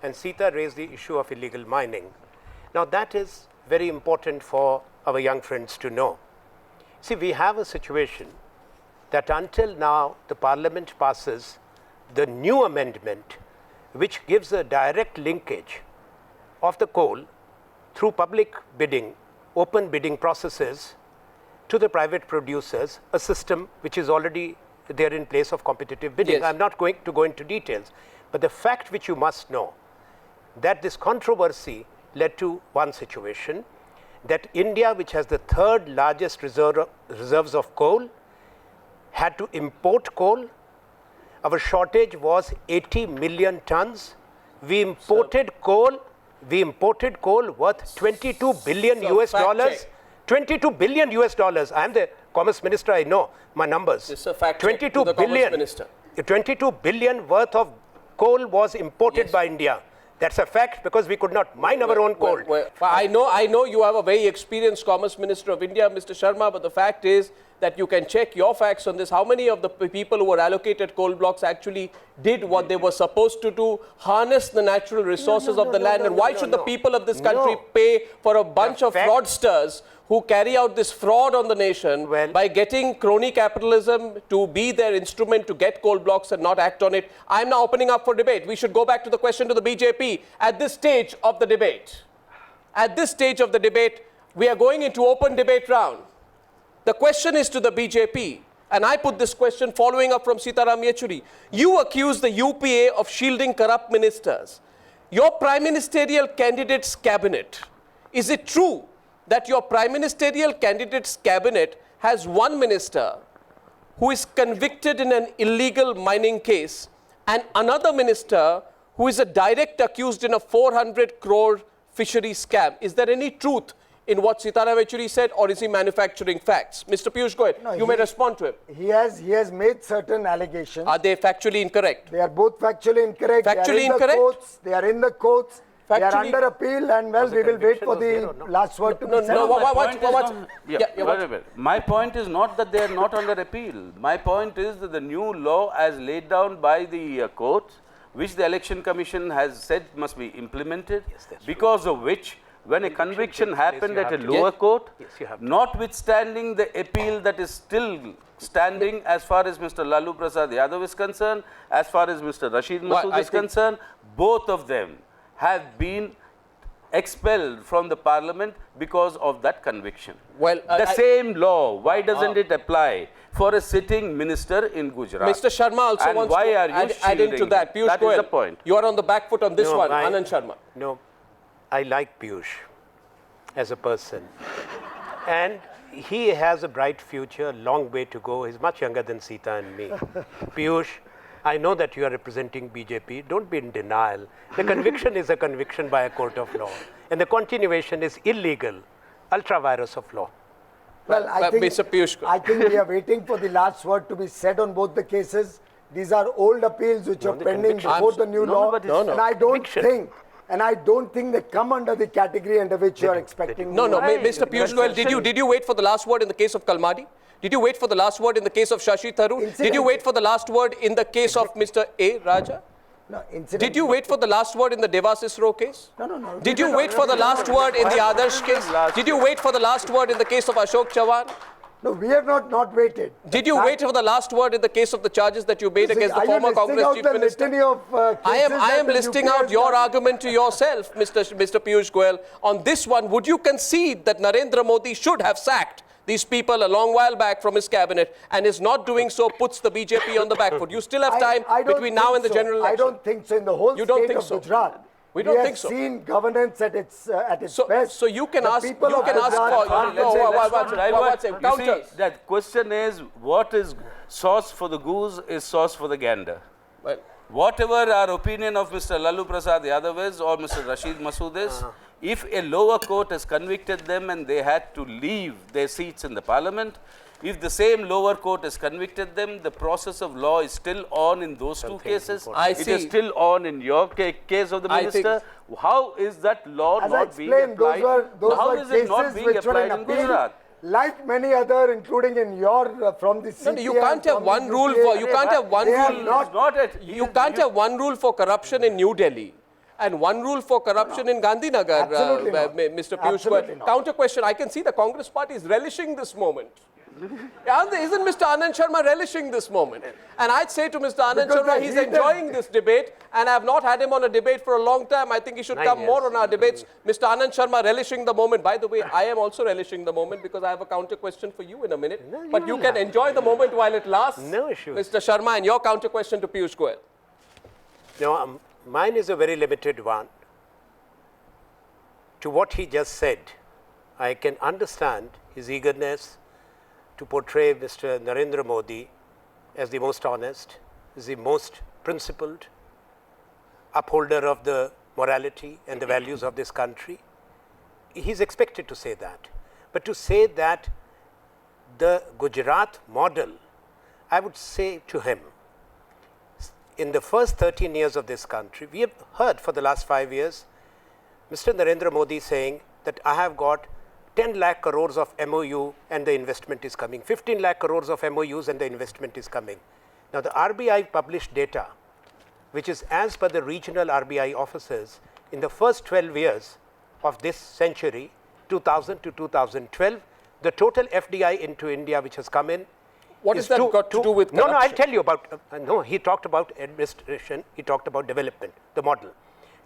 And Sita raised the issue of illegal mining. Now, that is very important for our young friends to know. See, we have a situation that until now the Parliament passes the new amendment which gives a direct linkage of the coal through public bidding, open bidding processes to the private producers, a system which is already there in place of competitive bidding. Yes. I'm not going to go into details, but the fact which you must know, that this controversy led to one situation, that India, which has the 3rd largest reserves of coal, had to import coal. Our shortage was 80 million tons. We imported coal worth 22 billion US dollars. 22 billion US dollars. I am the Commerce Minister, I know my numbers. This is a fact 22 to the billion. Commerce Minister. 22 billion worth of coal was imported by India. That's a fact because we could not mine our own coal. I know you have a very experienced Commerce Minister of India, Mr. Sharma, but the fact is that you can check your facts on this. How many of the people who were allocated coal blocks actually did what they were supposed to do, harness the natural resources of the land? And why should the people of this country pay for a bunch of fraudsters who carry out this fraud on the nation by getting crony capitalism to be their instrument to get coal blocks and not act on it? I'm now opening up for debate. We should go back to the question to the BJP at this stage of the debate. At this stage of the debate, we are going into open debate round. The question is to the BJP, and I put this question following up from Sitaram Yechuri. You accuse the UPA of shielding corrupt ministers. Your prime ministerial candidate's cabinet, is it true that your prime ministerial candidate's cabinet has one minister who is convicted in an illegal mining case and another minister who is a direct accused in a 400 crore fishery scam? Is there any truth in what Sitaram Yechuri said, or is he manufacturing facts? Mr. Piyush, go ahead. You may respond to him. He has made certain allegations. Are they factually incorrect? They are both factually incorrect. Factually incorrect? They are in the courts. They are Factually- under appeal, and we will wait for the last word to be said. My point is not that they are not under appeal. My point is that the new law as laid down by the courts, which the Election Commission has said must be implemented, because of which when a conviction happened at a lower court, notwithstanding the appeal that is still standing as far as Mr. Lalu Prasad Yadav is concerned, as far as Mr. Rashid Masood is concerned, both of them have been expelled from the parliament because of that conviction. The same law, why doesn't it apply for a sitting minister in Gujarat? Mr. Sharma also and wants why to are you add into that. Piyush, That go is ahead. the point. You are on the back foot on this one, Anand Sharma. No, I like Piyush as a person. And he has a bright future, long way to go. He's much younger than Sita and me. Piyush, I know that you are representing BJP. Don't be in denial. The conviction is a conviction by a court of law. And the continuation is illegal, ultra-virus of law. Well, I Mr. Piyush, I think we are waiting for the last word to be said on both the cases. These are old appeals which are pending before the new law. No, And I don't think and I don't think they come under the category under which you are expecting. No, me. Mr. Piyush Goyal, did you wait for the last word in the case of Kalmadi? Did you wait for the last word in the case of Shashi Tharoor? Did you wait for the last word in the case of Mr. A. Raja? No, Did you wait for the last word in the Devas ISRO case? No. Did you wait for the last word in the Adarsh case? Did you wait for the last word in the case of Ashok Chavan? No, we have not waited. Did you wait for the last word in the case of the charges that you made against the former Congress Chief Minister? I am listing out your argument to yourself, Mr. Piyush Goyal. On this one, would you concede that Narendra Modi should have sacked these people a long while back from his cabinet, and is not doing so puts the BJP on the back foot? You still have time between now and the general election. I don't think so. In the whole state of Gujarat, we don't think so. We have seen governance at its best. So you can ask. People You can ask for. You see, that question is, what is sauce for the goose is sauce for the gander. Well, Whatever our opinion of Mr. Lalu Prasad Yadav is or Mr. Rashid Masood is, if a lower court has convicted them and they had to leave their seats in the parliament, if the same lower court has convicted them, the process of law is still on in those two cases. It is still on in your case of the minister. How is that law not being applied? How is it not being applied in Gujarat? Like many other, including in your from the CPM, you can't have one rule for. You can't have one rule. You can't have one rule for corruption in New Delhi and one rule for corruption in Gandhinagar, Mr. Piyush Goyal. Counter question. I can see the Congress party is relishing this moment. Isn't Mr. Anand Sharma relishing this moment? And I'd say to Mr. Anand Sharma, he's enjoying this debate, and I have not had him on a debate for a long time. I think he should come more on our debates. Mr. Anand Sharma relishing the moment. By the way, I am also relishing the moment because I have a counter question for you in a minute. But you can enjoy the moment while it lasts. No issues. Mr. Sharma, and your counter question to Piyush Goyal. No, mine is a very limited one. To what he just said, I can understand his eagerness to portray Mr. Narendra Modi as the most honest, as the most principled, upholder of the morality and the values of this country. He's expected to say that. But to say that the Gujarat model, I would say to him, in the first 13 years of this country, we have heard for the last 5 years, Mr. Narendra Modi saying that I have got 10 lakh crores of MOU and the investment is coming, 15 lakh crores of MOUs and the investment is coming. Now, the RBI published data, which is as per the regional RBI officers, in the first 12 years of this century, 2000 to 2012, the total FDI into India which has come in. What has that got to do with corruption? No, I'll tell you about, no, he talked about administration, he talked about development, the model.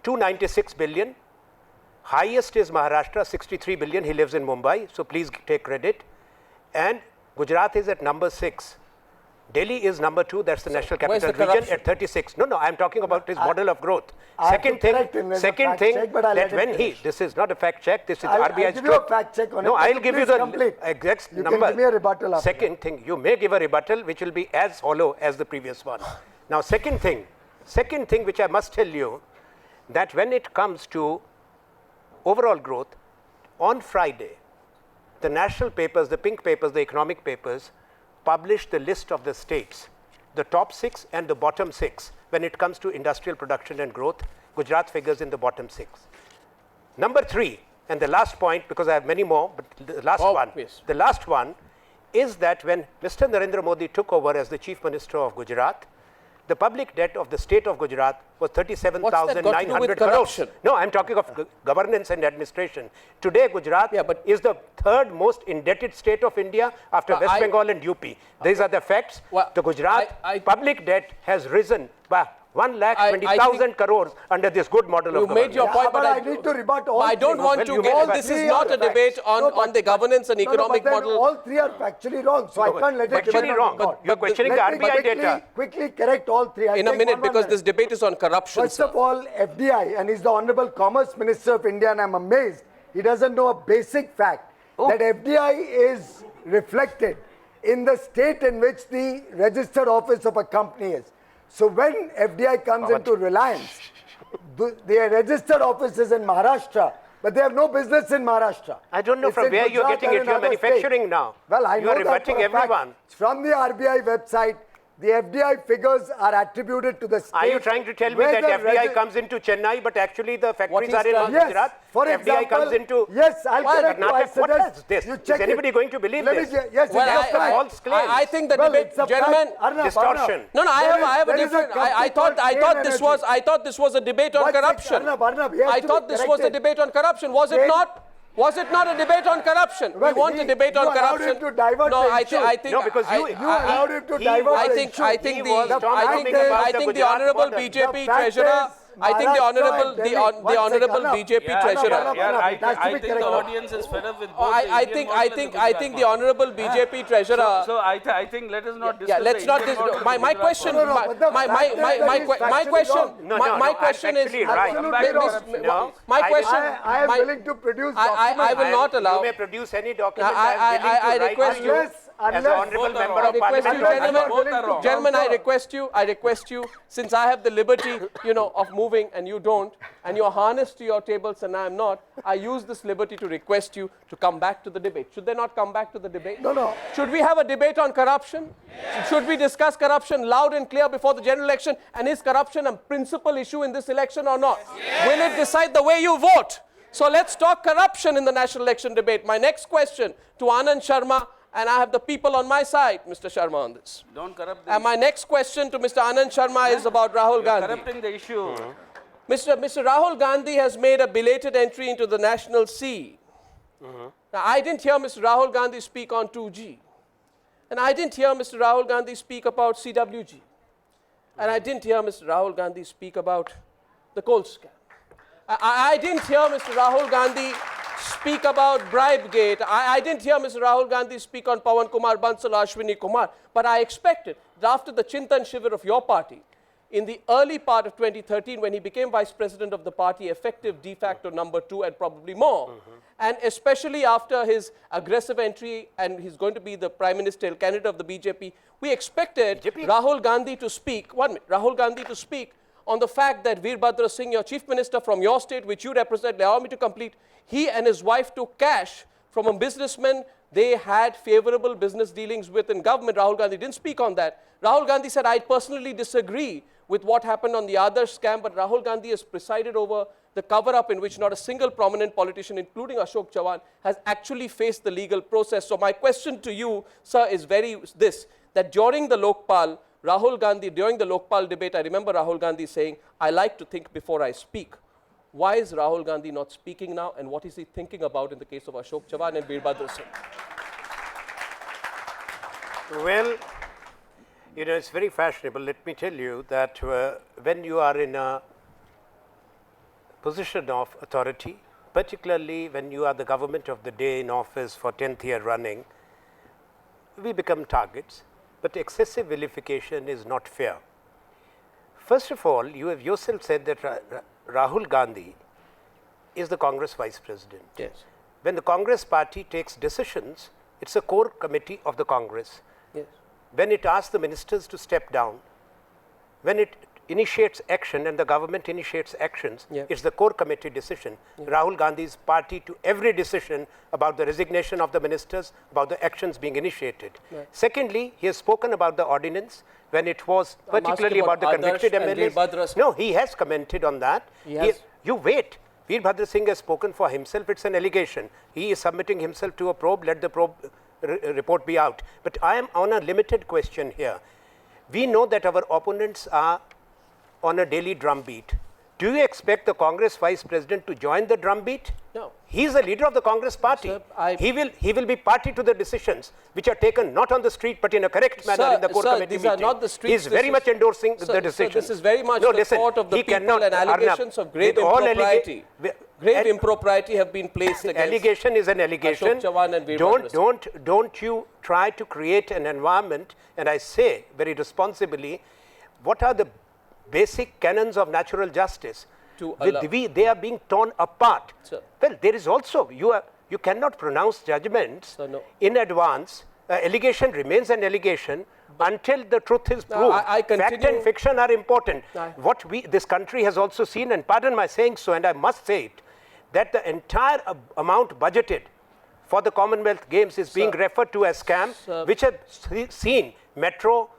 296 billion. Highest is Maharashtra, 63 billion. He lives in Mumbai, so please take credit. And Gujarat is at number 6. Delhi is number 2. That's the national capital region at 36. No, I'm talking about his model of growth. Second thing, that when he, this is not a fact check. This is RBI's. I'll give you a fact check on it. No, I'll give you the exact you number. Can give me a rebuttal after second thing, you may give a rebuttal which will be as hollow as the previous one. Now, second thing which I must tell you, that when it comes to overall growth, on Friday, the national papers, the pink papers, the economic papers, published the list of the states, the top 6 and the bottom 6. When it comes to industrial production and growth, Gujarat figures in the bottom 6. Number 3, and the last point, because I have many more, but the last one is that when Mr. Narendra Modi took over as the Chief Minister of Gujarat, the public debt of the state of Gujarat was 37,900 crores. No, I'm talking of governance and administration. Today, Gujarat is the third most indebted state of India after West Bengal and UP. These are the facts. The Gujarat public debt has risen by 1,20,000 crores under this good model of governance. You made your point, but I need to rebut all I don't want to get, this is not a debate on the governance and economic model. All three are factually wrong, so I can't let it factually wrong. But you're questioning the RBI data. Quickly correct all three. In a minute, because this debate is on corruption. First of all, FDI, and he's the Honorable Commerce Minister of India, and I'm amazed he doesn't know a basic fact that FDI is reflected in the state in which the registered office of a company is. So when FDI comes into Reliance, their registered office is in Maharashtra, but they have no business in Maharashtra. I don't know from where you're getting it. You're manufacturing now. Well, I know you're rebutting everyone. From the RBI website, the FDI figures are attributed to the state. Are you trying to tell me where that the FDI comes into Chennai, but actually the factories are in Yes, Gujarat? for FDI example, comes into yes, I'll correct you. I Karnataka. What suggest is this? you Is check anybody it. going to believe Let me this? say- yes, Well, it's a fact. false claims. I think the Well, debate, it's a gentlemen. fact. Arnab, Distortion. Arnab. No, I have a There is different. company I thought called this Energy. was. I thought this was a debate on One second, corruption. Arnab, he has I to thought be this was a corrected. debate on corruption. Was it Then- not? Was it not a debate on corruption? Well, We want a debate you on allowed corruption. him to divert No, the I issue. think. No, because you allowed him to he divert was- the think issue. I think He the was The talking fact about is- I the think the Gujarat honorable border. BJP The fact treasurer. is, I think the Maharashtra honorable and Delhi- one second, honorable Arnab. BJP Yeah, treasurer. Arnab, Yeah, it has to I be think the corrected. audience is fed up with both I the Indian think model and the Gujarat the honorable BJP treasurer. So I think let us not discuss Yeah, let's the not. Indian model and My the Gujarat question. model. but the fact is that is My factually question. wrong. No, no, My no, question is. actually right. Absolutely wrong. No, My I question. I am willing to produce documents. I will not allow. You may produce any document. I request you. as an honourable Both member are of I request you, Parliament. gentlemen, gentlemen, I request you, since I have the liberty, of moving and you don't, and you're harnessed to your tables and I am not, I use this liberty to request you to come back to the debate. Should they not come back to the debate? No. Should we have a debate on corruption? Should we discuss corruption loud and clear before the general election? And is corruption a principal issue in this election or not? Will it decide the way you vote? So let's talk corruption in the national election debate. My next question to Anand Sharma, and I have the people on my side, Mr. Sharma, on this. Don't corrupt the And my next question to Mr. Anand Sharma is about Rahul Gandhi. corrupting the issue. Mr. Rahul Gandhi has made a belated entry into the national scene. Now, I didn't hear Mr. Rahul Gandhi speak on 2G. And I didn't hear Mr. Rahul Gandhi speak about CWG. And I didn't hear Mr. Rahul Gandhi speak about the coal scam. I didn't hear Mr. Rahul Gandhi speak about Bribegate. I didn't hear Mr. Rahul Gandhi speak on Pawan Kumar Bansal, Ashwini Kumar. But I expected that after the Chintan Shivir of your party, in the early part of 2013, when he became vice president of the party, effective de facto number 2 and probably more, and especially after his aggressive entry and he's going to be the prime ministerial candidate of the BJP, we expected Rahul Gandhi to speak, on the fact that Veerbhadra Singh, your chief minister from your state, which you represent, allow me to complete, he and his wife took cash from a businessman they had favorable business dealings with in government. Rahul Gandhi didn't speak on that. Rahul Gandhi said, I personally disagree with what happened on the other scam, but Rahul Gandhi has presided over the cover-up in which not a single prominent politician, including Ashok Chavan, has actually faced the legal process. So my question to you, sir, is that during the Lokpal, Rahul Gandhi, during the Lokpal debate, I remember Rahul Gandhi saying, I like to think before I speak. Why is Rahul Gandhi not speaking now, and what is he thinking about in the case of Ashok Chavan and Veerbhadra Singh? Well, it's very fashionable. Let me tell you that when you are in a position of authority, particularly when you are the government of the day in office for 10th year running, we become targets. But excessive vilification is not fair. First of all, you have yourself said that Rahul Gandhi is the Congress vice president. Yes. When the Congress party takes decisions, it's a core committee of the Congress. Yes. When it asks the ministers to step down, when it initiates action and the government initiates actions, it's the core committee decision. Rahul Gandhi's party to every decision about the resignation of the ministers, about the actions being initiated. Secondly, he has spoken about the ordinance when it was particularly about the convicted MLAs. No, he has commented on that. You wait. Veerbhadra Singh has spoken for himself. It's an allegation. He is submitting himself to a probe. Let the probe report be out. But I am on a limited question here. We know that our opponents are on a daily drumbeat. Do you expect the Congress vice president to join the drumbeat? No. He is the leader of the Congress party. Sir, he will be party to the decisions which are taken not on the street but in a correct manner in the core committee these meeting. are not the streets. He is very much endorsing the decisions. This is very much the thought of the people, and allegations of grave impropriety. Grave impropriety have been placed against. Allegation is an allegation. Ashok Chavan and Veerbhadra Don't you try to create an environment, and I say very responsibly, what are the basic canons of natural justice? They are being torn apart. Sir. Well, there is also, you cannot pronounce judgments in advance. Allegation remains an allegation until the truth is proved. Fact and fiction are important. This country has also seen, and pardon my saying so, and I must say it, that the entire amount budgeted for the Commonwealth Games is being referred to as scam, which have seen Metro,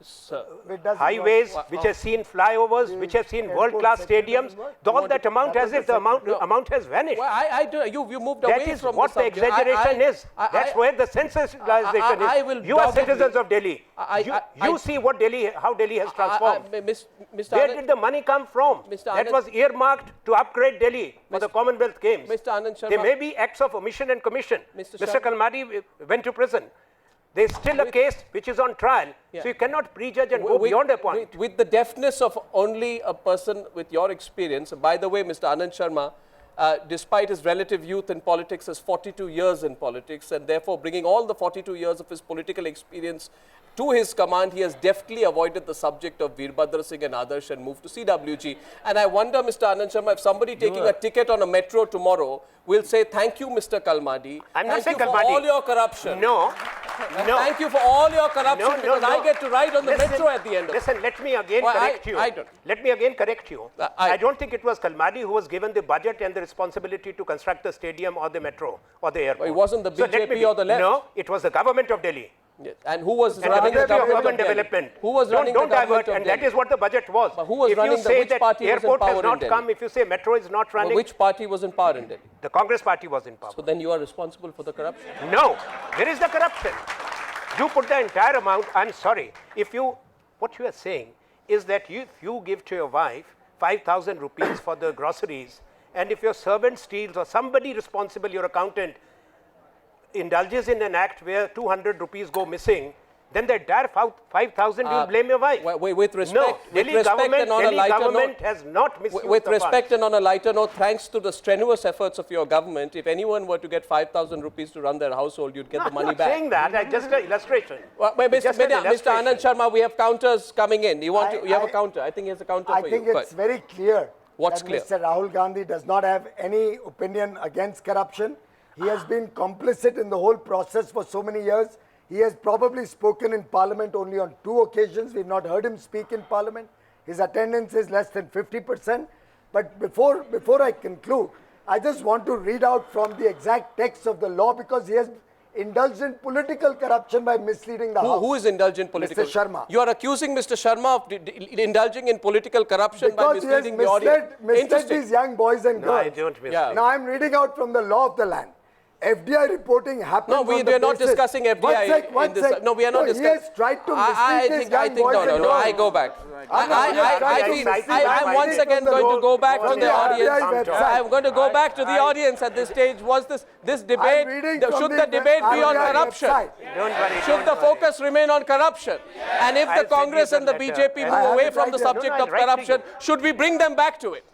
It doesn't highways, work. which has seen flyovers, which have seen world-class airport sector stadiums, doesn't work. all that amount as if the amount has vanished. Well, I do, you moved That away is from what the subject. exaggeration is. That's I- where the sensationalization I is. will You are doggedly- citizens of Delhi. You see what how Delhi has transformed. Mr. Where Anand, did the money come from? Mr. That Anand- was earmarked to upgrade Delhi for the Commonwealth Games. Mr. Anand There Sharma- may be acts of omission and commission. Mr. Mr. Kalmadi went to prison. There is still a case which is on trial. Yeah. So you cannot prejudge and go beyond a point. With the deftness of only a person with your experience, by the way, Mr. Anand Sharma, despite his relative youth in politics, has 42 years in politics, and therefore bringing all the 42 years of his political experience to his command, he has deftly avoided the subject of Veerbhadra Singh and Adarsh and moved to CWG. And I wonder, Mr. Anand Sharma, if somebody taking a ticket on a metro tomorrow will say, thank you, Mr. Kalmadi. I'm not saying Thank you Kalmadi. for all your corruption. No. No. Thank you for all your corruption No, because I get to ride on the metro at the end of it. Listen, let me again Well, correct you. I don't. Let me again correct you. I- I don't think it was Kalmadi who was given the budget and the responsibility to construct the stadium or the metro or the airport. It wasn't the So let me BJP or the left. No, it was the government of Delhi. Yes. And who was And running the Ministry of government Urban of Delhi? Development. Who was running don't the government divert, of and Delhi? that is what the budget was. But who was if running you the- say which that party was in airport power has in not Delhi? come, if you say metro is not Well, running, which party was in power in Delhi? the Congress party was in power. So then you are responsible for the corruption. No, there is the corruption. You put the entire amount. I'm sorry. What you are saying is that if you give to your wife 5,000 rupees for the groceries, and if your servant steals or somebody responsible, your accountant, indulges in an act where 200 rupees go missing, then the entire 5,000 you'll blame your wife. With respect, No, with Delhi respect government, and on a lighter note, has not misused with the respect funds. and on a lighter note, thanks to the strenuous efforts of your government, if anyone were to get 5,000 rupees to run their household, you'd get the I'm money not back. saying that. I just an illustration. Well, Mr. It's just an Mr. illustration. Anand Sharma, we have counters coming in. You have a I- counter. I think he has a counter I for think you. Go it's ahead. very clear What's that clear? Mr. Rahul Gandhi does not have any opinion against corruption. He has been complicit in the whole process for so many years. He has probably spoken in Parliament only on 2 occasions. We've not heard him speak in Parliament. His attendance is less than 50%. But before I conclude, I just want to read out from the exact text of the law because he has indulged in political corruption by misleading the House. Who is indulgent political? Mr. Sharma. You are accusing Mr. Sharma of indulging in political corruption by Because he has misleading the audience. misled Interesting. these young boys and No, I girls. don't miss Yeah. it. Now I'm reading out from the law of the land. FDI reporting happens No, on we the are not basis- discussing FDI One in this. sec. No, we are not He discussing. has tried to I mislead these think young boys no, and no, girls. I go back. I'm not here trying to I'm mislead once again from the going to go back from to the the RBI audience. website. I'm going to go back to the audience at this stage. Was this debate? reading from Should the the debate be on RBI corruption? website. Don't worry. Should the focus remain on corruption? And if I'll the send you Congress the and the letter. BJP I move have away it from right the here. subject No, of I'll write to corruption, you. should we bring them back to it?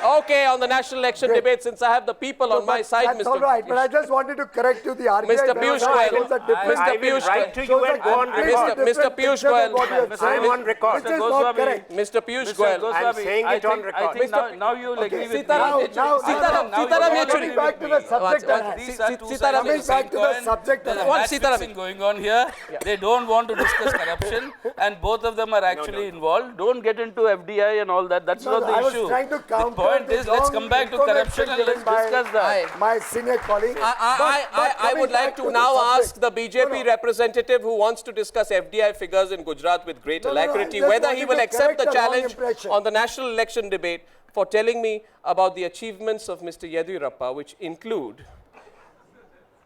Okay, on the national election Great. debate, since I have the people on my side, That's all right, but I just wanted to correct you. The RBI Mr. Piyush website Goyal. shows a different- Mr. I will Piyush write Goyal. to you shows a and go on completely record. different Mr. Piyush picture than Goyal. what you have I said. am on record. Which is Mr. not Goswami. correct. Mr. Piyush Mr. Goyal. Goswami, saying I it on think- record. I think now you will agree with me. Sitaram, Now- Sitaram, you Yechuri. agree back with to me. the subject at hand. These are two Sitaram, sides of coming the same back to the coin. subject There's at a hand. match Sitaram. fixing going on here. They don't want to discuss corruption, and both of them are actually involved. Don't get into FDI and all that. That's No, not the I was issue. trying to The counter point the is, let's long come back to information corruption and given let's by discuss that. my senior colleague. I coming would like back to the now subject. ask the BJP No, no. representative who wants to discuss FDI figures in Gujarat with great No, no, I alacrity just whether wanted he will to accept the correct the wrong challenge impression. on the national election debate for telling me about the achievements of Mr. Yediyurappa, which include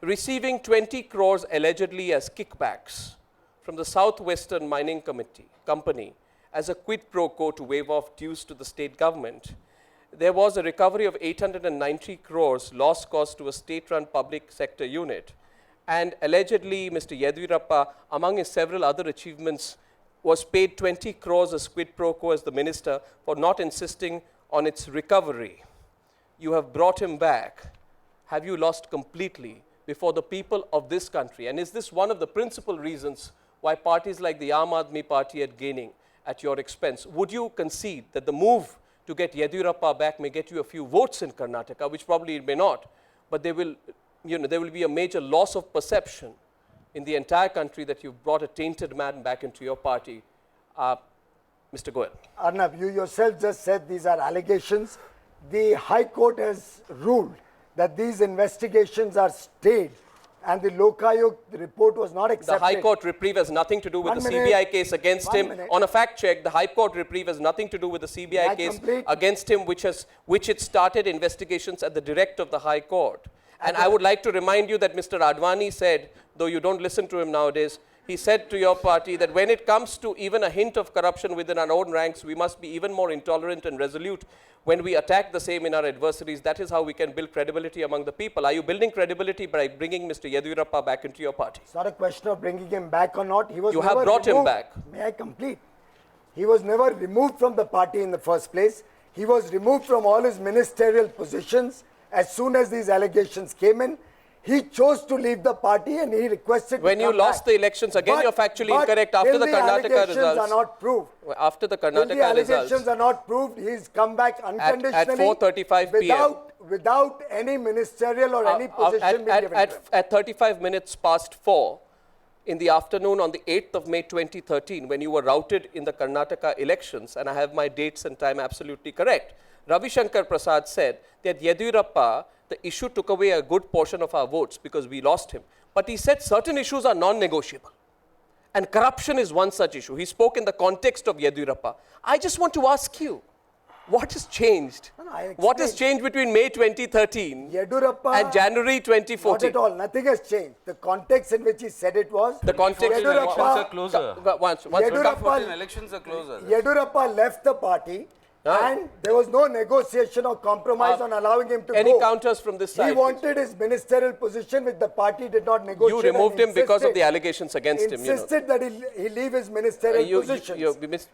receiving 20 crores allegedly as kickbacks from the Southwestern Mining Company as a quid pro quo to waive off dues to the state government. There was a recovery of 890 crores loss caused to a state-run public sector unit. And allegedly, Mr. Yediyurappa, among his several other achievements, was paid 20 crores as quid pro quo as the minister for not insisting on its recovery. You have brought him back. Have you lost completely before the people of this country? And is this one of the principal reasons why parties like the Aam Aadmi Party are gaining at your expense? Would you concede that the move to get Yediyurappa back may get you a few votes in Karnataka, which probably it may not, but there will be a major loss of perception in the entire country that you've brought a tainted man back into your party? Mr. Goyal. Arnab, you yourself just said these are allegations. The High Court has ruled that these investigations are stayed and the Lokayuk report was not accepted. The High Court reprieve has nothing to do with the CBI case against him. On a fact check, the High Court reprieve has nothing to do with the CBI case against him, which it started investigations at the direct of the High Court. And I would like to remind you that Mr. Advani said, though you don't listen to him nowadays, he said to your party that when it comes to even a hint of corruption within our own ranks, we must be even more intolerant and resolute when we attack the same in our adversaries. That is how we can build credibility among the people. Are you building credibility by bringing Mr. Yediyurappa back into your party? It's not a question of bringing him back or not. You have brought him back. May I complete? He was never removed from the party in the first place. He was removed from all his ministerial positions as soon as these allegations came in. He chose to leave the party and he requested when to you come lost back. the elections, again you're factually incorrect. After the Karnataka results are not proved. After the Till Karnataka the allegations results. are not proved, he's come back unconditionally At 4:35 p.m. without any ministerial or any position being given to him. At 35 minutes past 4 in the afternoon on the 8th of May 2013, when you were routed in the Karnataka elections, and I have my dates and time absolutely correct, Ravi Shankar Prasad said that Yediyurappa, the issue took away a good portion of our votes because we lost him. But he said certain issues are non-negotiable. And corruption is one such issue. He spoke in the context of Yediyurappa. I just want to ask you, what has changed? What has changed between May 2013 and January 2014? Not at all. Nothing has changed. The context in which he said it was... The context... Elections are closer. Elections are closer. Yediyurappa left the party. And there was no negotiation or compromise on allowing him to go. Any counters from this side? He wanted his ministerial position, which the party did not negotiate. You removed him because of the allegations against him. Insisted that he leave his ministerial positions.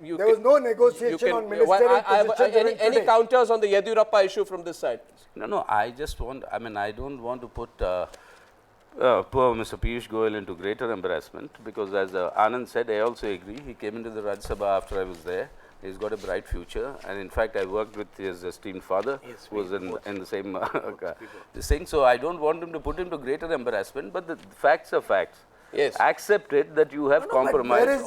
There was no negotiation on ministerial positions. Any counters on the Yediyurappa issue from this side? No, I just want, I don't want to put poor Mr. Piyush Goyal into greater embarrassment, because as Anand said, I also agree. He came into the Rajya Sabha after I was there. He's got a bright future, and in fact, I worked with his esteemed father, who was in the same this thing. So I don't want him to put him to greater embarrassment, but the facts are facts. Yes. Accept it that you have compromised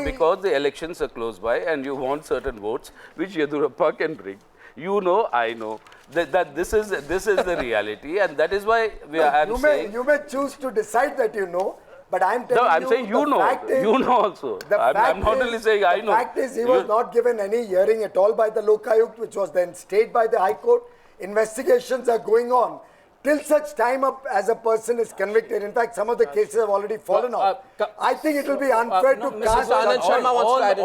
because the elections are close by, and you want certain votes which Yediyurappa can bring. You know, I know that this is the reality, and that is why you may choose to decide that you know. But I'm telling I'm saying you know. You know also. I'm not only saying I know. The fact is, he was not given any hearing at all by the Lokayuk, which was then stayed by the High Court. Investigations are going on till such time as a person is convicted. In fact, some of the cases have already fallen off. I think it will be unfair to cast... Mr. Anand Sharma wants to add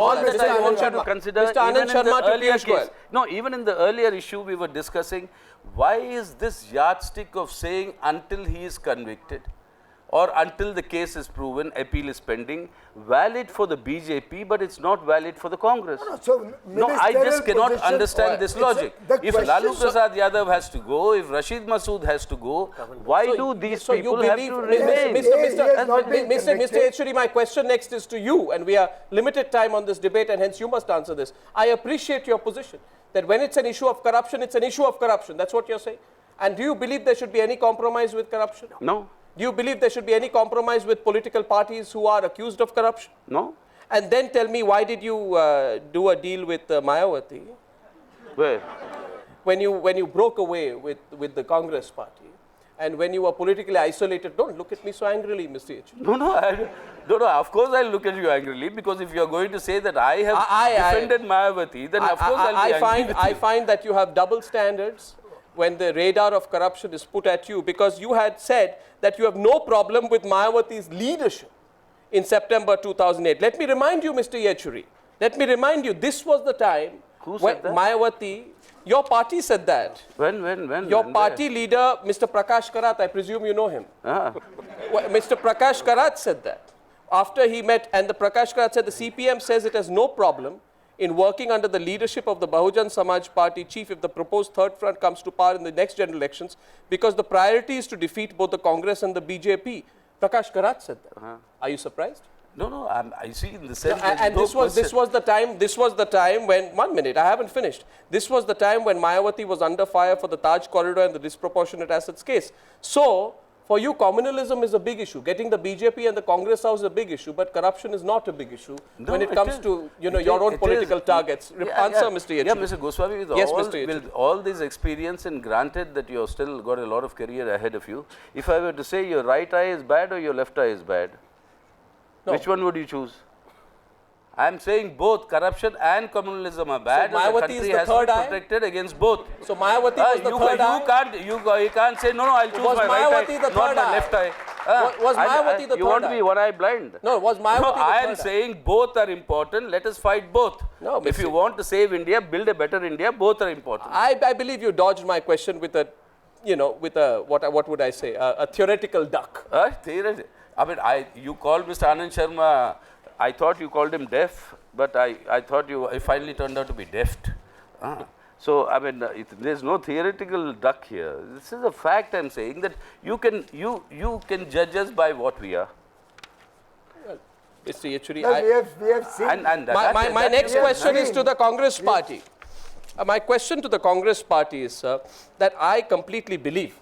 I want you to consider, Mr. Anand Sharma to Piyush Goyal. No, even in the earlier issue we were discussing, why is this yardstick of saying until he is convicted or until the case is proven, appeal is pending, valid for the BJP, but it's not valid for the Congress? No, I just cannot understand this logic. If Lalu Prasad Yadav has to go, if Rashid Masood has to go, why do these people have to remain? Mr. Yechury, my question next is to you, and we are limited time on this debate, and hence you must answer this. I appreciate your position, that when it's an issue of corruption, it's an issue of corruption. That's what you're saying. And do you believe there should be any compromise with corruption? No. Do you believe there should be any compromise with political parties who are accused of corruption? No. And then tell me, why did you do a deal with Mayawati? Where? When you broke away with the Congress party, and when you were politically isolated. Don't look at me so angrily, Mr. Yechury. No, of course I'll look at you angrily, because if you're going to say that I have defended Mayawati, then of course I'll be angry with you. I find that you have double standards when the radar of corruption is put at you, because you had said that you have no problem with Mayawati's leadership in September 2008. Let me remind you, Mr. Yechury, let me remind you, this was the time when Mayawati, your party said that. When? Your party leader, Mr. Prakash Karat, I presume you know him. Mr. Prakash Karat said that. After he met, and the Prakash Karat said the CPM says it has no problem in working under the leadership of the Bahujan Samaj Party chief if the proposed third front comes to power in the next general elections, because the priority is to defeat both the Congress and the BJP. Prakash Karat said that. Are you surprised? No, I see in the sense. And this was the time when, 1 minute, I haven't finished. This was the time when Mayawati was under fire for the Taj corridor and the disproportionate assets case. So, For you, communalism is a big issue. Getting the BJP and the Congress out is a big issue, but corruption is not a big issue when it comes to your own political targets. Answer, Mr. Yechi. Yeah, Mr. Goswami, with all this experience, and granted that you've still got a lot of career ahead of you, if I were to say your right eye is bad or your left eye is bad, which one would you choose? I am saying both corruption and communalism are bad. So and the Mayawati country is the has third to be eye? protected against both. So Mayawati was the third eye? You can't say, no, I'll choose Was my right Mayawati eye, the not third my eye? left eye. Was Mayawati the You third want to eye? be one eye blind? No, was Mayawati No, the I third am eye? saying both are important. Let us fight both. No, if you want to save India, build a better India, both are important. I believe you dodged my question with a, what would I say, a theoretical duck. Theoretically. I mean, you called Mr. Anand Sharma, I thought you called him deaf, but I thought you finally turned out to be deft. So, I mean, there's no theoretical duck here. This is a fact I'm saying, that you can judge us by what we are. Well, Mr. Yechuri, we have seen. my next question is to the Congress party. My question to the Congress party is, sir, that I completely believe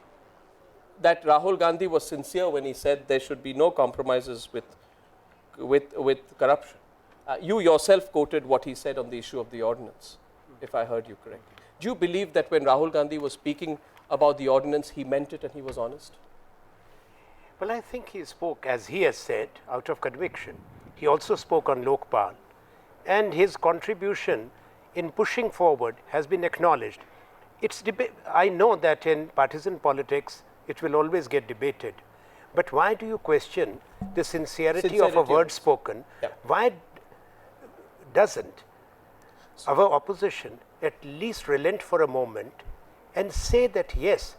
that Rahul Gandhi was sincere when he said there should be no compromises with corruption. You yourself quoted what he said on the issue of the ordinance, if I heard you correctly. Do you believe that when Rahul Gandhi was speaking about the ordinance, he meant it and he was honest? Well, I think he spoke, as he has said, out of conviction. He also spoke on Lokpal, and his contribution in pushing forward has been acknowledged. I know that in partisan politics, it will always get debated. But why do you question the sincerity of a word spoken? Yeah. Why doesn't our opposition at least relent for a moment and say that yes,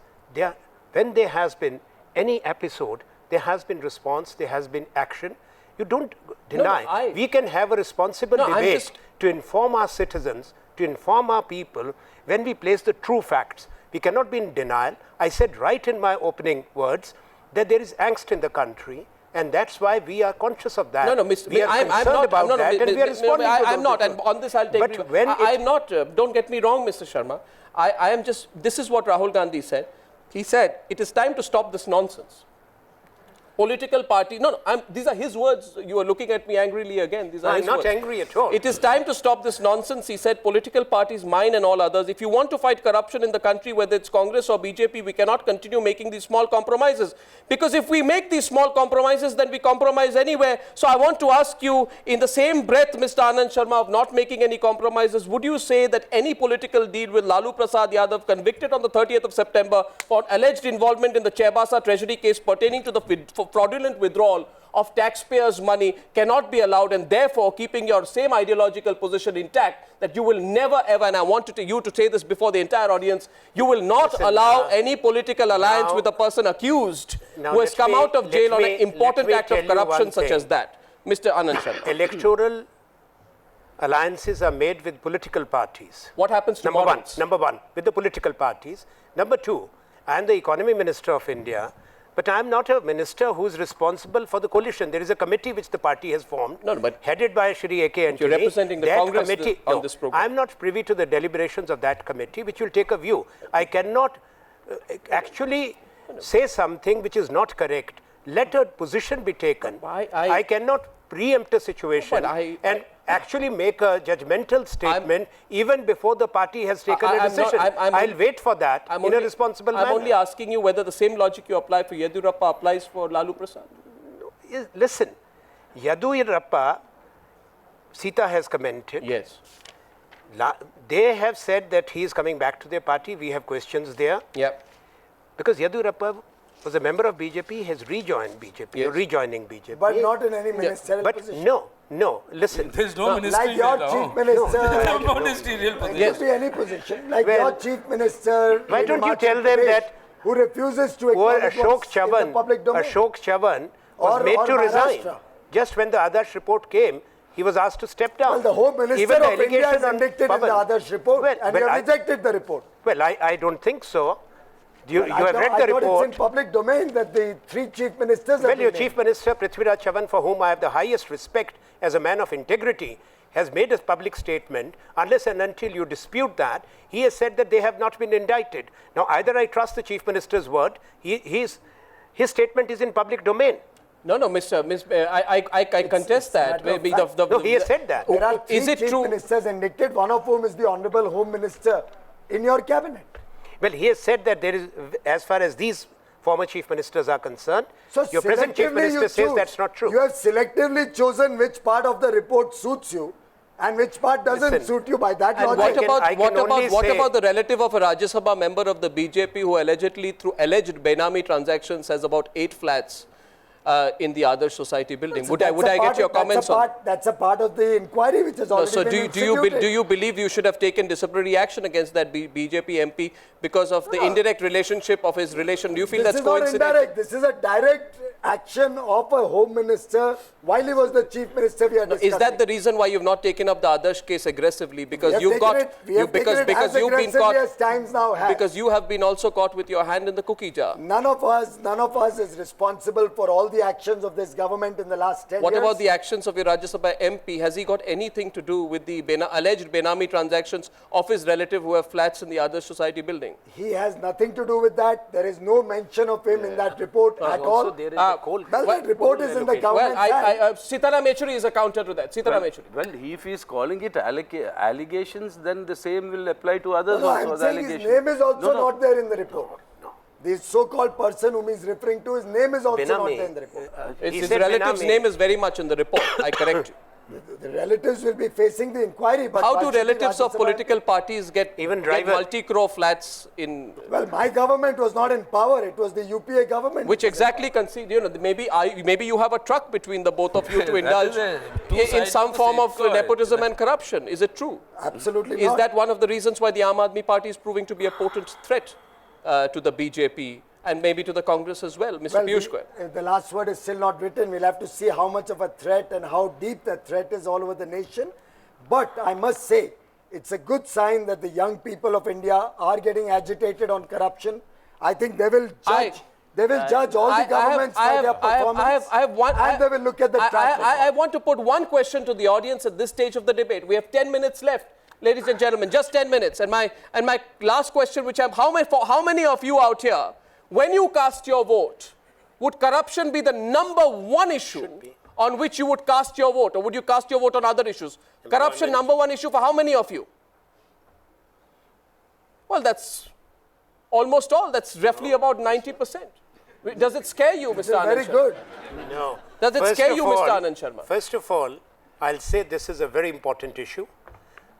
when there has been any episode, there has been response, there has been action. You don't deny. We can have a responsible debate to inform our citizens, to inform our people when we place the true facts. We cannot be in denial. I said right in my opening words that there is angst in the country, and that's why we are conscious of that. We are concerned about that, and we are responding to those. I'm not, and on this I'll take you. I'm not, don't get me wrong, Mr. Sharma. I am just, this is what Rahul Gandhi said. He said, it is time to stop this nonsense. Political party, these are his words. You are looking at me angrily again. These are his words. I'm not angry at all. It is time to stop this nonsense. He said, political parties, mine and all others, if you want to fight corruption in the country, whether it's Congress or BJP, we cannot continue making these small compromises. Because if we make these small compromises, then we compromise anywhere. So I want to ask you, in the same breath, Mr. Anand Sharma, of not making any compromises, would you say that any political deal with Lalu Prasad Yadav, convicted on the 30th of September for alleged involvement in the Chaibasa treasury case pertaining to the fraudulent withdrawal of taxpayers' money, cannot be allowed, and therefore keeping your same ideological position intact, that you will never ever, and I wanted you to say this before the entire audience, you will not allow any political alliance with a person accused who has come out of jail on an important act of corruption such as that. Mr. Anand Sharma. Electoral alliances are made with political parties. What happens to moderates? Number one, with the political parties. Number two, I am the economy minister of India, but I am not a minister who is responsible for the coalition. There is a committee which the party has formed, headed by Shri A.K. Antony. You're representing the Congress on this program. I am not privy to the deliberations of that committee, which will take a view. I cannot actually say something which is not correct. Let a position be taken. I cannot preempt a situation and actually make a judgmental statement even before the party has taken a decision. I'll wait for that in a responsible manner. I'm only asking you whether the same logic you apply for Yediyurappa applies for Lalu Prasad. Listen, Yediyurappa, Sita has commented. Yes. They have said that he is coming back to their party. We have questions there. Yeah. Because Yediyurappa was a member of BJP, has rejoined BJP, or rejoining BJP. But not in any ministerial position. No, listen. There's no ministry like your chief minister. There's no ministerial position. It could be any position. Like your chief minister. Why don't you tell them that who refuses to acknowledge what's in the public domain? Ashok Chavan was made to resign. Just when the Adarsh report came, he was asked to step down. Well, the Home Minister of India is indicted in the Adarsh report, and you have rejected the report. Well, I don't think so. You have read the I report. thought it's in public domain that the three chief ministers Well, your Chief Minister, Prithviraj Chavan, for whom I have the highest respect as a man of integrity, has made a public statement. Unless and until you dispute that, he has said that they have not been indicted. Now, either I trust the Chief Minister's word, he His statement is in public domain. No, I contest that. Maybe No, he has said that. There are three Is it chief true? ministers indicted, one of whom is the Honorable Home Minister in your cabinet. Well, he has said that there is, as far as these former chief ministers are concerned, So your present chief selectively minister you says choose. that's not true. You have selectively chosen which part of the report suits you and which part doesn't Listen, suit you by that And logic. I can only what say- about the relative of a Rajya Sabha member of the BJP who allegedly, through alleged Benami transactions, has about 8 flats in the Adarsh Society building? So Would I that's a get part your of- that's a comments on? part- That's a part of the inquiry which has already So been do instituted. you believe you should have taken disciplinary action against that BJP MP because of the indirect relationship of his relation? Do you feel This that's is not coincidental? indirect. This is a direct action of a home minister while he was the chief minister. We are discussing. Is that the reason why you've not taken up the Adarsh case aggressively? Because We have you've taken got it- we have taken it as you've been aggressively caught as Times now has. because you have been also caught with your hand in the cookie jar. None of us is responsible for all the actions of this government in the last 10 What years. about the actions of your Rajya Sabha MP? Has he got anything to do with the alleged Benami transactions of his relative who have flats in the Adarsh Society building? He has nothing to do with that. There is no mention of him in that report at all. There is a coal. Well, that report is in the Well, government hand. Sitaram Yechuri is a counter to that. Sitaram Yechuri. Well, if he is calling it allegations, then the same will apply to others No, also I'm as saying his allegations. name is also No. not there in the report. The so-called person whom he's referring to, his name is also not Benami. there in the report. He His said relative's Benami. name is very much in the report. I correct you. The relatives will be facing the inquiry. But How why do should the relatives Rajya of Sabha- political parties get driver- multi-crore flats in Well, my government was not in power. It was the UPA government. which exactly concede, maybe you have a truck between the both of you to That indulge is a two in sides some of the form same of coin. nepotism and corruption. Is it true? Absolutely Is not. that one of the reasons why the Aam Aadmi Party is proving to be a potent threat to the BJP and maybe to the Congress as well, Mr. Well, Piyush Goyal? the last word is still not written. We'll have to see how much of a threat and how deep that threat is all over the nation. But I must say, it's a good sign that the young people of India are getting agitated on corruption. I think they will judge. They will judge all the governments by their performance, and they will look at the track record. I want to put one question to the audience at this stage of the debate. We have 10 minutes left, ladies and gentlemen, just 10 minutes. And my last question, which how many of you out here, when you cast your vote, would corruption be the number one issue on which you would cast your vote, or would you cast your vote on other issues? Corruption, number one issue for how many of you? Well, that's almost all. That's roughly about 90%. Does it scare you, Mr. Anand Very Sharma? good. No. Does it First scare of you, all- Mr. Anand Sharma? First of all, I'll say this is a very important issue,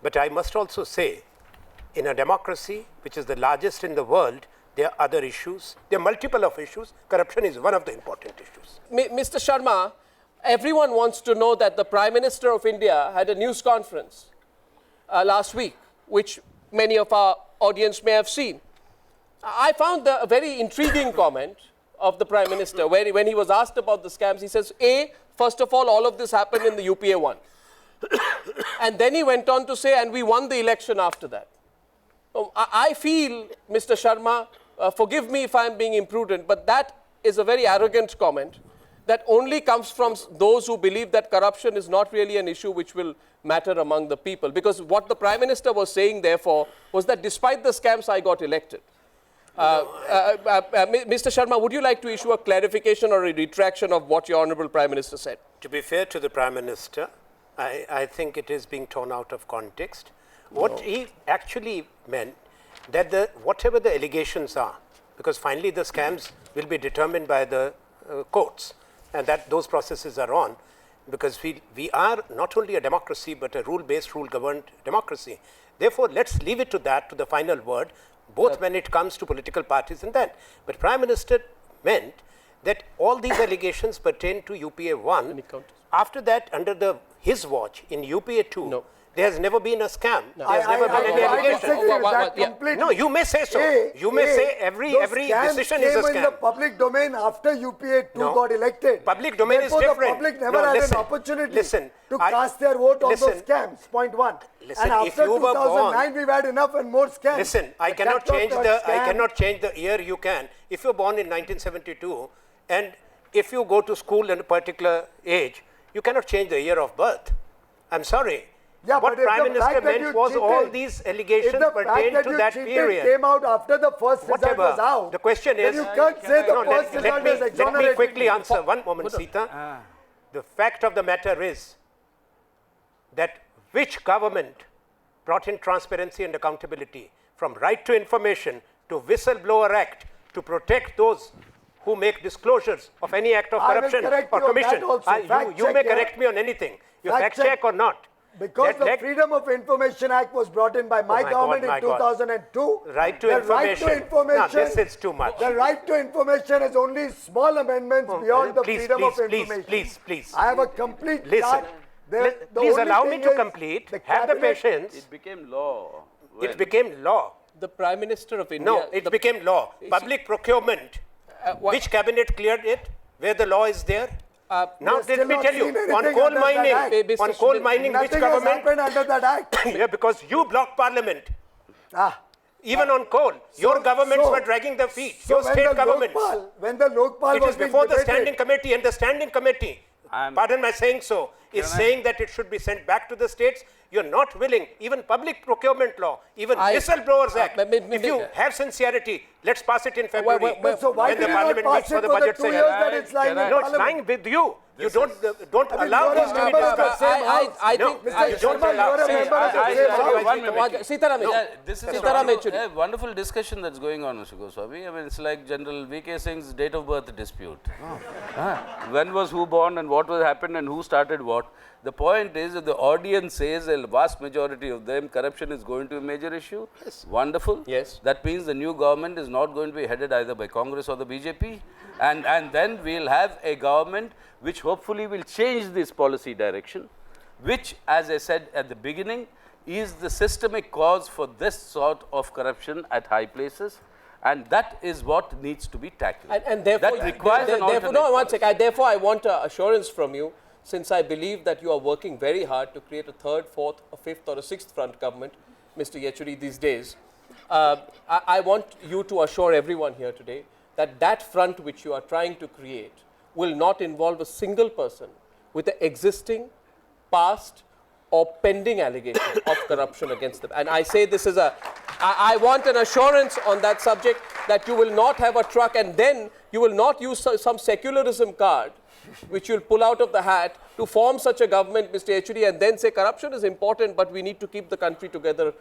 but I must also say, in a democracy which is the largest in the world, there are other issues. There are multiple of issues. Corruption is one of the important issues. Mr. Sharma, everyone wants to know that the Prime Minister of India had a news conference last week, which many of our audience may have seen. I found a very intriguing comment of the Prime Minister, where when he was asked about the scams, he says, first of all of this happened in the UPA 1. And then he went on to say, and we won the election after that. I feel, Mr. Sharma, forgive me if I'm being imprudent, but that is a very arrogant comment that only comes from those who believe that corruption is not really an issue which will matter among the people. Because what the Prime Minister was saying, therefore, was that despite the scams, I got elected. Mr. Sharma, would you like to issue a clarification or a retraction of what your Honorable Prime Minister said? To be fair to the Prime Minister, I think it is being torn out of context. What he actually meant that whatever the allegations are, because finally the scams will be determined by the courts, and that those processes are on, because we are not only a democracy but a rule-based, rule-governed democracy. Therefore, let's leave it to that, to the final word, both when it comes to political parties and that. But Prime Minister meant that all these allegations pertain to UPA 1. After that, under his watch in UPA 2, there has never been a scam. There has never been any I allegation. disagree with that completely. No, you may say so. You may say every those scams decision is a came in the scam. public domain after UPA 2 No. got elected. Public domain Therefore, is different. the public never No, had listen, an opportunity listen, to I- cast their vote on listen, those scams, point one. listen, And if after you were 2009, born- we've had enough and more scams. Listen, I The cannot cat change doctor the scam. I cannot change the year. You can. If you're born in 1972, and if you go to school at a particular age, you cannot change the year of birth. I'm sorry. Yeah, what but if Prime the Minister fact that meant you was all cheated- these if allegations the fact pertain that to you that cheated period. came out after the first result Whatever. was out, The question then is, you can't say the no, first result is let me exonerating. quickly answer. One moment, Sita. The fact of the matter is that which government brought in transparency and accountability, from right to information to whistleblower act, to protect those who make disclosures of any act of I will corruption correct or you on that commission. also. Fact You check may here. correct me on anything. You Fact fact check. check or not. Because That the led- Freedom of Information Act was brought in by my my government God, my in God. 2002. Right to the information. Right to information. No, this is too much. The right to information is only small amendments beyond the please, freedom of please, information. please. I have a complete Listen. chart. The Please only allow me thing to is complete. the Have the cabinet- patience. It became law. It became law. The Prime Minister of India. No, it became law. Public procurement. Which cabinet cleared it? Where the law is there? Now we have let still me not tell you, seen on anything coal under that mining, act. on Mr. coal Smith, mining, which Nothing has government? happened under that act. Yeah, because you blocked parliament. Ah. Even on coal, your governments so- were dragging their feet. So Your when state the governments. When the Lokpal It was is being before the debated, standing committee, and the standing committee, pardon my saying so, is saying that it should be sent back to the states. You're not willing, even public procurement law, even Whistleblowers Act. If you have sincerity, let's pass it in February. So why when did the you not parliament pass meets it for the for the budget 2 session. years that it's lying in No, it's Parliament? lying with you. You don't I allow mean, these to be you're a member of the discussed. same house. I No, think Mr. you don't Sharma, allow. you're a See, member of the I- same I- house. One minute. Sitaram, Yeah, this is Sitaram Yechuri. a wonderful discussion that's going on, Mr. Goswami. I mean, it's like General V.K. Singh's date of birth dispute. When was who born and what was happened and who started what? The point is that the audience says a vast majority of them corruption is going to be a major issue. Yes. Wonderful. Yes. That means the new government is not going to be headed either by Congress or the BJP. And then we'll have a government which hopefully will change this policy direction, which, as I said at the beginning, is the systemic cause for this sort of corruption at high places. And that is what needs to be tackled. And therefore, that requires an alternate no, one policy. sec. Therefore, I want assurance from you, since I believe that you are working very hard to create a third, fourth, a fifth, or a sixth front government, Mr. Yechuri, these days. I want you to assure everyone here today that that front which you are trying to create will not involve a single person with an existing, past, or pending allegation of corruption against them. And I say this is I want an assurance on that subject that you will not have a truck and then you will not use some secularism card which you'll pull out of the hat to form such a government, Mr. Yechuri, and then say corruption is important, but we need to keep the country together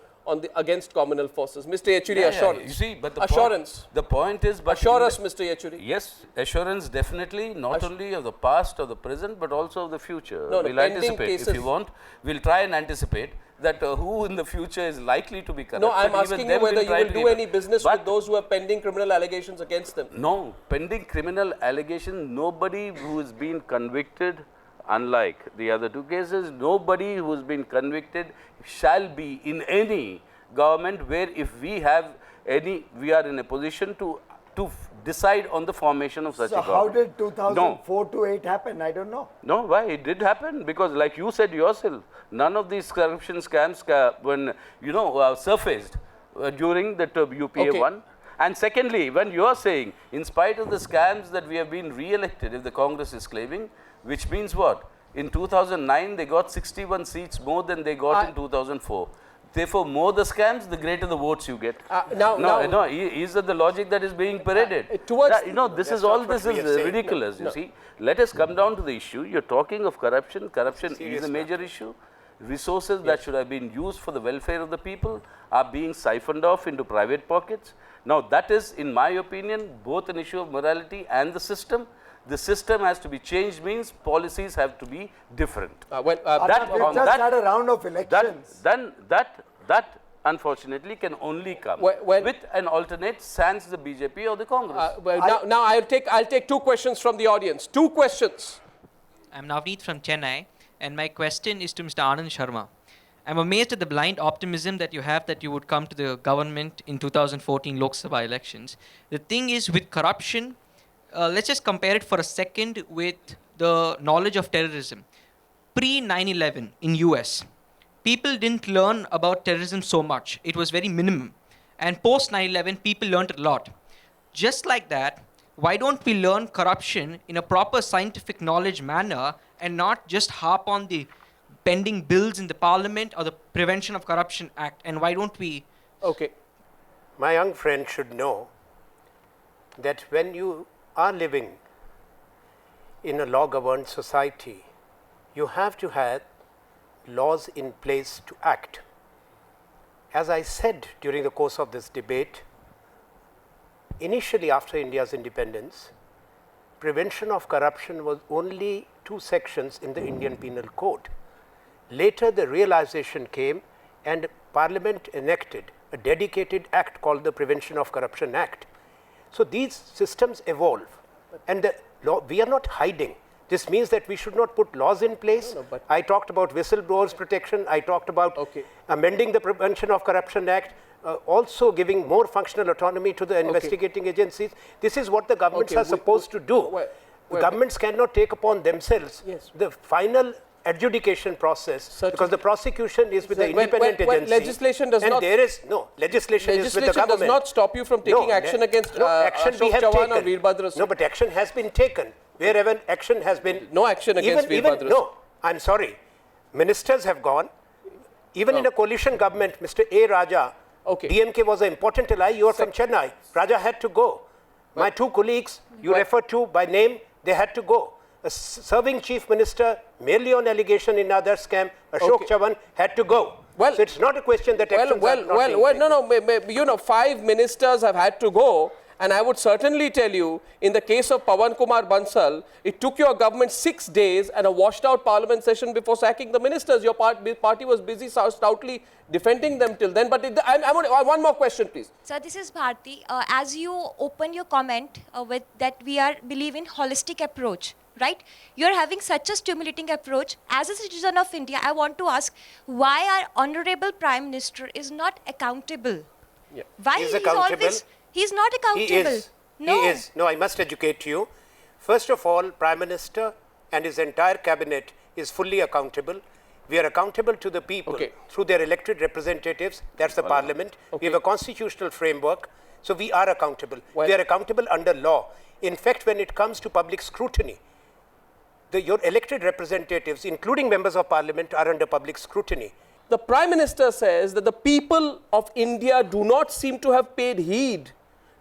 against communal forces. Mr. Yechuri, assurance. You see, but assurance. The point is, but assure us, Mr. Yechuri. Yes, assurance definitely, not only of the past or the present, but also of the future. No, we'll pending anticipate. cases. If you want, we'll try and anticipate that who in the future is likely to be corrupt. No, I'm But even asking then you whether we'll you try will to do keep any it. business But with those who have pending criminal allegations against them. no, pending criminal allegation, nobody who has been convicted, unlike the other two cases, nobody who has been convicted shall be in any government where if we have any, we are in a position to decide on the formation of such a So government. how did 2004 to 8 happen? I don't know. No, why? It did happen because like you said yourself, none of these corruption scams surfaced during the UPA one. And secondly, when you are saying, in spite of the scams that we have been re-elected, if the Congress is claiming, which means what? In 2009, they got 61 seats more than they got in 2004. Therefore, more the scams, the greater the votes you get. No, is that the logic that is being paraded? This is all. This is ridiculous. You see, let us come down to the issue. You're talking of corruption. Corruption is a major issue. Resources that should have been used for the welfare of the people are being siphoned off into private pockets. Now, that is, in my opinion, both an issue of morality and the system. The system has to be changed, means policies have to be different. We've just had a round of elections. That unfortunately can only come with an alternate sans the BJP or the Congress. Now I'll take two questions from the audience. Two questions. I'm Navneet from Chennai, and my question is to Mr. Anand Sharma. I'm amazed at the blind optimism that you have that you would come to the government in 2014 Lok Sabha elections. The thing is, with corruption, let's just compare it for a second with the knowledge of terrorism. Pre 9/11 in US, people didn't learn about terrorism so much. It was very minimum. And post 9/11, people learned a lot. Just like that, why don't we learn corruption in a proper scientific knowledge manner and not just harp on the pending bills in the Parliament or the Prevention of Corruption Act? And why don't we? Okay. My young friend should know that when you are living in a law-governed society, you have to have laws in place to act. As I said during the course of this debate, initially after India's independence, prevention of corruption was only 2 sections in the Indian Penal Code. Later the realization came and Parliament enacted a dedicated act called the Prevention of Corruption Act. So these systems evolve and the law, we are not hiding. This means that we should not put laws in place. No, but I talked about whistleblowers protection. I talked about amending the Prevention of Corruption Act, also giving more functional autonomy to the investigating agencies. This is what the governments are supposed to do. Governments cannot take upon themselves the final adjudication process because the prosecution is with the independent agency. Legislation does and not. There is no legislation is with the government. Does not stop you from taking action against action we have Chavan or taken. Veerbhadra Singh. No, but action has been taken. Wherever action has been. No action against Veerbhadra Singh. No, I'm sorry. Ministers have gone. Even in a coalition government, Mr. A. Raja, DMK was an important ally. You are from Chennai. Raja had to go. My 2 colleagues, you referred to by name, they had to go. A serving chief minister, merely on allegation in other scam, Ashok Chavan, had to go. So it's not a question that actions are not being taken. You know, 5 ministers have had to go. And I would certainly tell you, in the case of Pawan Kumar Bansal, it took your government 6 days and a washed out parliament session before sacking the ministers. Your party was busy stoutly defending them till then. But one more question, please. Sir, this is Bharti. As you open your comment with that we believe in holistic approach, right? You're having such a stimulating approach. As a citizen of India, I want to ask why our Honorable Prime Minister is not accountable? Yeah. Why He's he's accountable. always... He's not accountable. He is. No. He is. No, I must educate you. First of all, Prime Minister and his entire cabinet is fully accountable. We are accountable to the people through their elected representatives. That's the Parliament. We have a constitutional framework. So we are accountable. We are accountable under law. In fact, when it comes to public scrutiny, your elected representatives, including members of Parliament, are under public scrutiny. The Prime Minister says that the people of India do not seem to have paid heed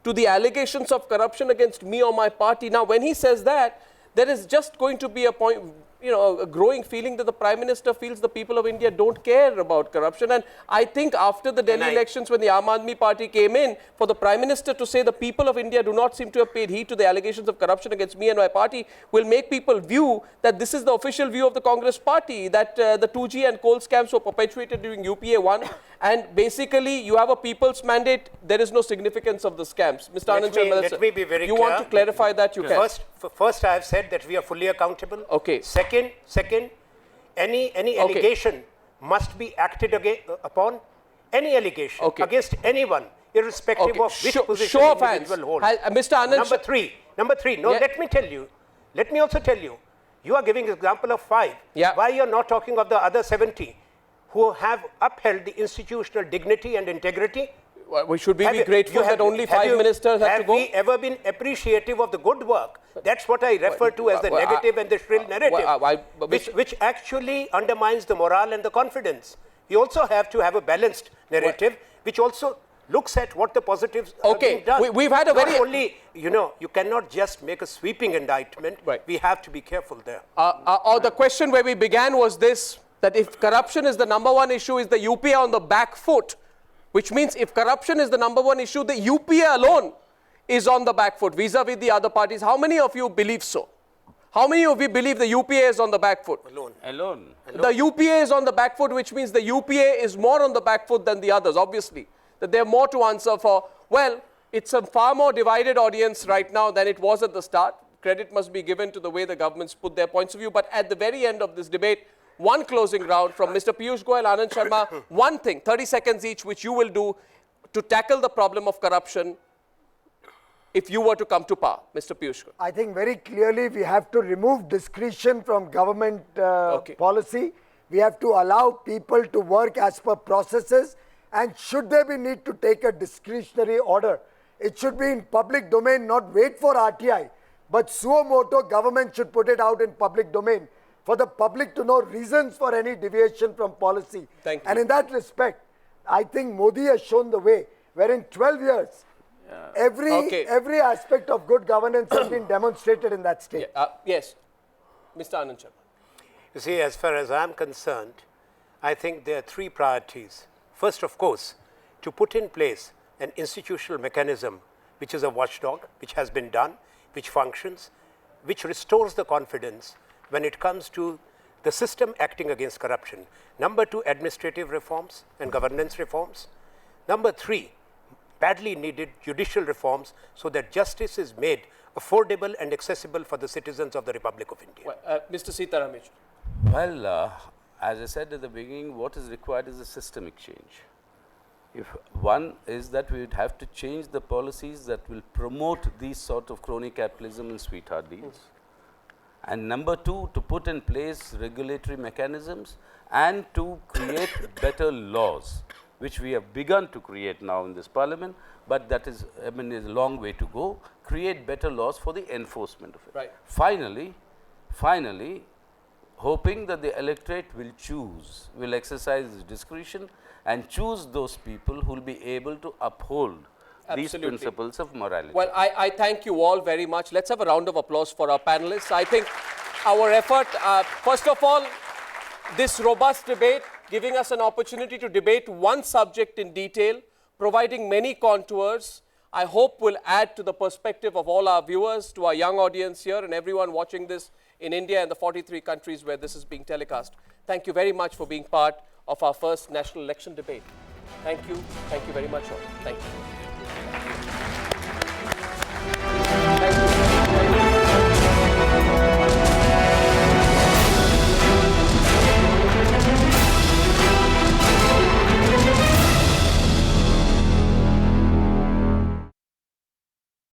to the allegations of corruption against me or my party. Now, when he says that, there is just going to be a point, a growing feeling that the Prime Minister feels the people of India don't care about corruption. And I think after the Delhi elections, when the Aam Aadmi Party came in, for the Prime Minister to say the people of India do not seem to have paid heed to the allegations of corruption against me and my party will make people view that this is the official view of the Congress party, that the 2G and coal scams were perpetuated during UPA 1. And basically, you have a people's mandate. There is no significance of the scams. Mr. Anand Sharma, let me be very clear. You want to clarify that? You can. First, I have said that we are fully accountable. Okay. Second, any allegation must be acted upon. Any allegation against anyone, irrespective of which position the individual holds. Mr. Anand. Number three. No, let me tell you. Let me also tell you. You are giving an example of 5. Why you are not talking of the other 70 who have upheld the institutional dignity and integrity? Well, should we be grateful that only 5 ministers have to go? Have we ever been appreciative of the good work? That's what I refer to as the negative and the shrill narrative, which actually undermines the morale and the confidence. We also have to have a balanced narrative, which also looks at what the positives are being done. We've had a Not only, you cannot just make a sweeping indictment. We have to be careful there. The question where we began was this, that if corruption is the #1 issue, is the UPA on the back foot? Which means if corruption is the #1 issue, the UPA alone is on the back foot vis-a-vis the other parties. How many of you believe so? How many of you believe the UPA is on the back foot? Alone. The UPA is on the back foot, which means the UPA is more on the back foot than the others, obviously. That they have more to answer for. Well, it's a far more divided audience right now than it was at the start. Credit must be given to the way the governments put their points of view. But at the very end of this debate, one closing round from Mr. Piyush Goyal, Anand Sharma, one thing, 30 seconds each, which you will do to tackle the problem of corruption if you were to come to power. Mr. Piyush Goyal. I think very clearly we have to remove discretion from government policy. We have to allow people to work as per processes, and should there be need to take a discretionary order, it should be in public domain, not wait for RTI, but suo moto government should put it out in public domain. for the public to know reasons for any deviation from policy. Thank you. And in that respect, I think Modi has shown the way, where in 12 years, every aspect of good governance has been demonstrated in that state. Yes, Mr. Anand Sharma. You see, as far as I'm concerned, I think there are three priorities. First, of course, to put in place an institutional mechanism which is a watchdog, which has been done, which functions, which restores the confidence when it comes to the system acting against corruption. Number two, administrative reforms and governance reforms. Number three, badly needed judicial reforms so that justice is made affordable and accessible for the citizens of the Republic of India. Well, Mr. Sitaram Yechury. Well, as I said at the beginning, what is required is a systemic change. If one is that we would have to change the policies that will promote these sort of crony capitalism and sweetheart deals. And number two, to put in place regulatory mechanisms and to create better laws, which we have begun to create now in this parliament, but that is, I mean, is a long way to go. Create better laws for the enforcement of it. Right. Finally, hoping that the electorate will exercise discretion and choose those people who will be able to uphold these principles of morality. Well, I thank you all very much. Let's have a round of applause for our panelists. I think our effort, first of all, this robust debate, giving us an opportunity to debate one subject in detail, providing many contours, I hope will add to the perspective of all our viewers, to our young audience here and everyone watching this in India and the 43 countries where this is being telecast. Thank you very much for being part of our first national election debate. Thank you very much all. Thank you.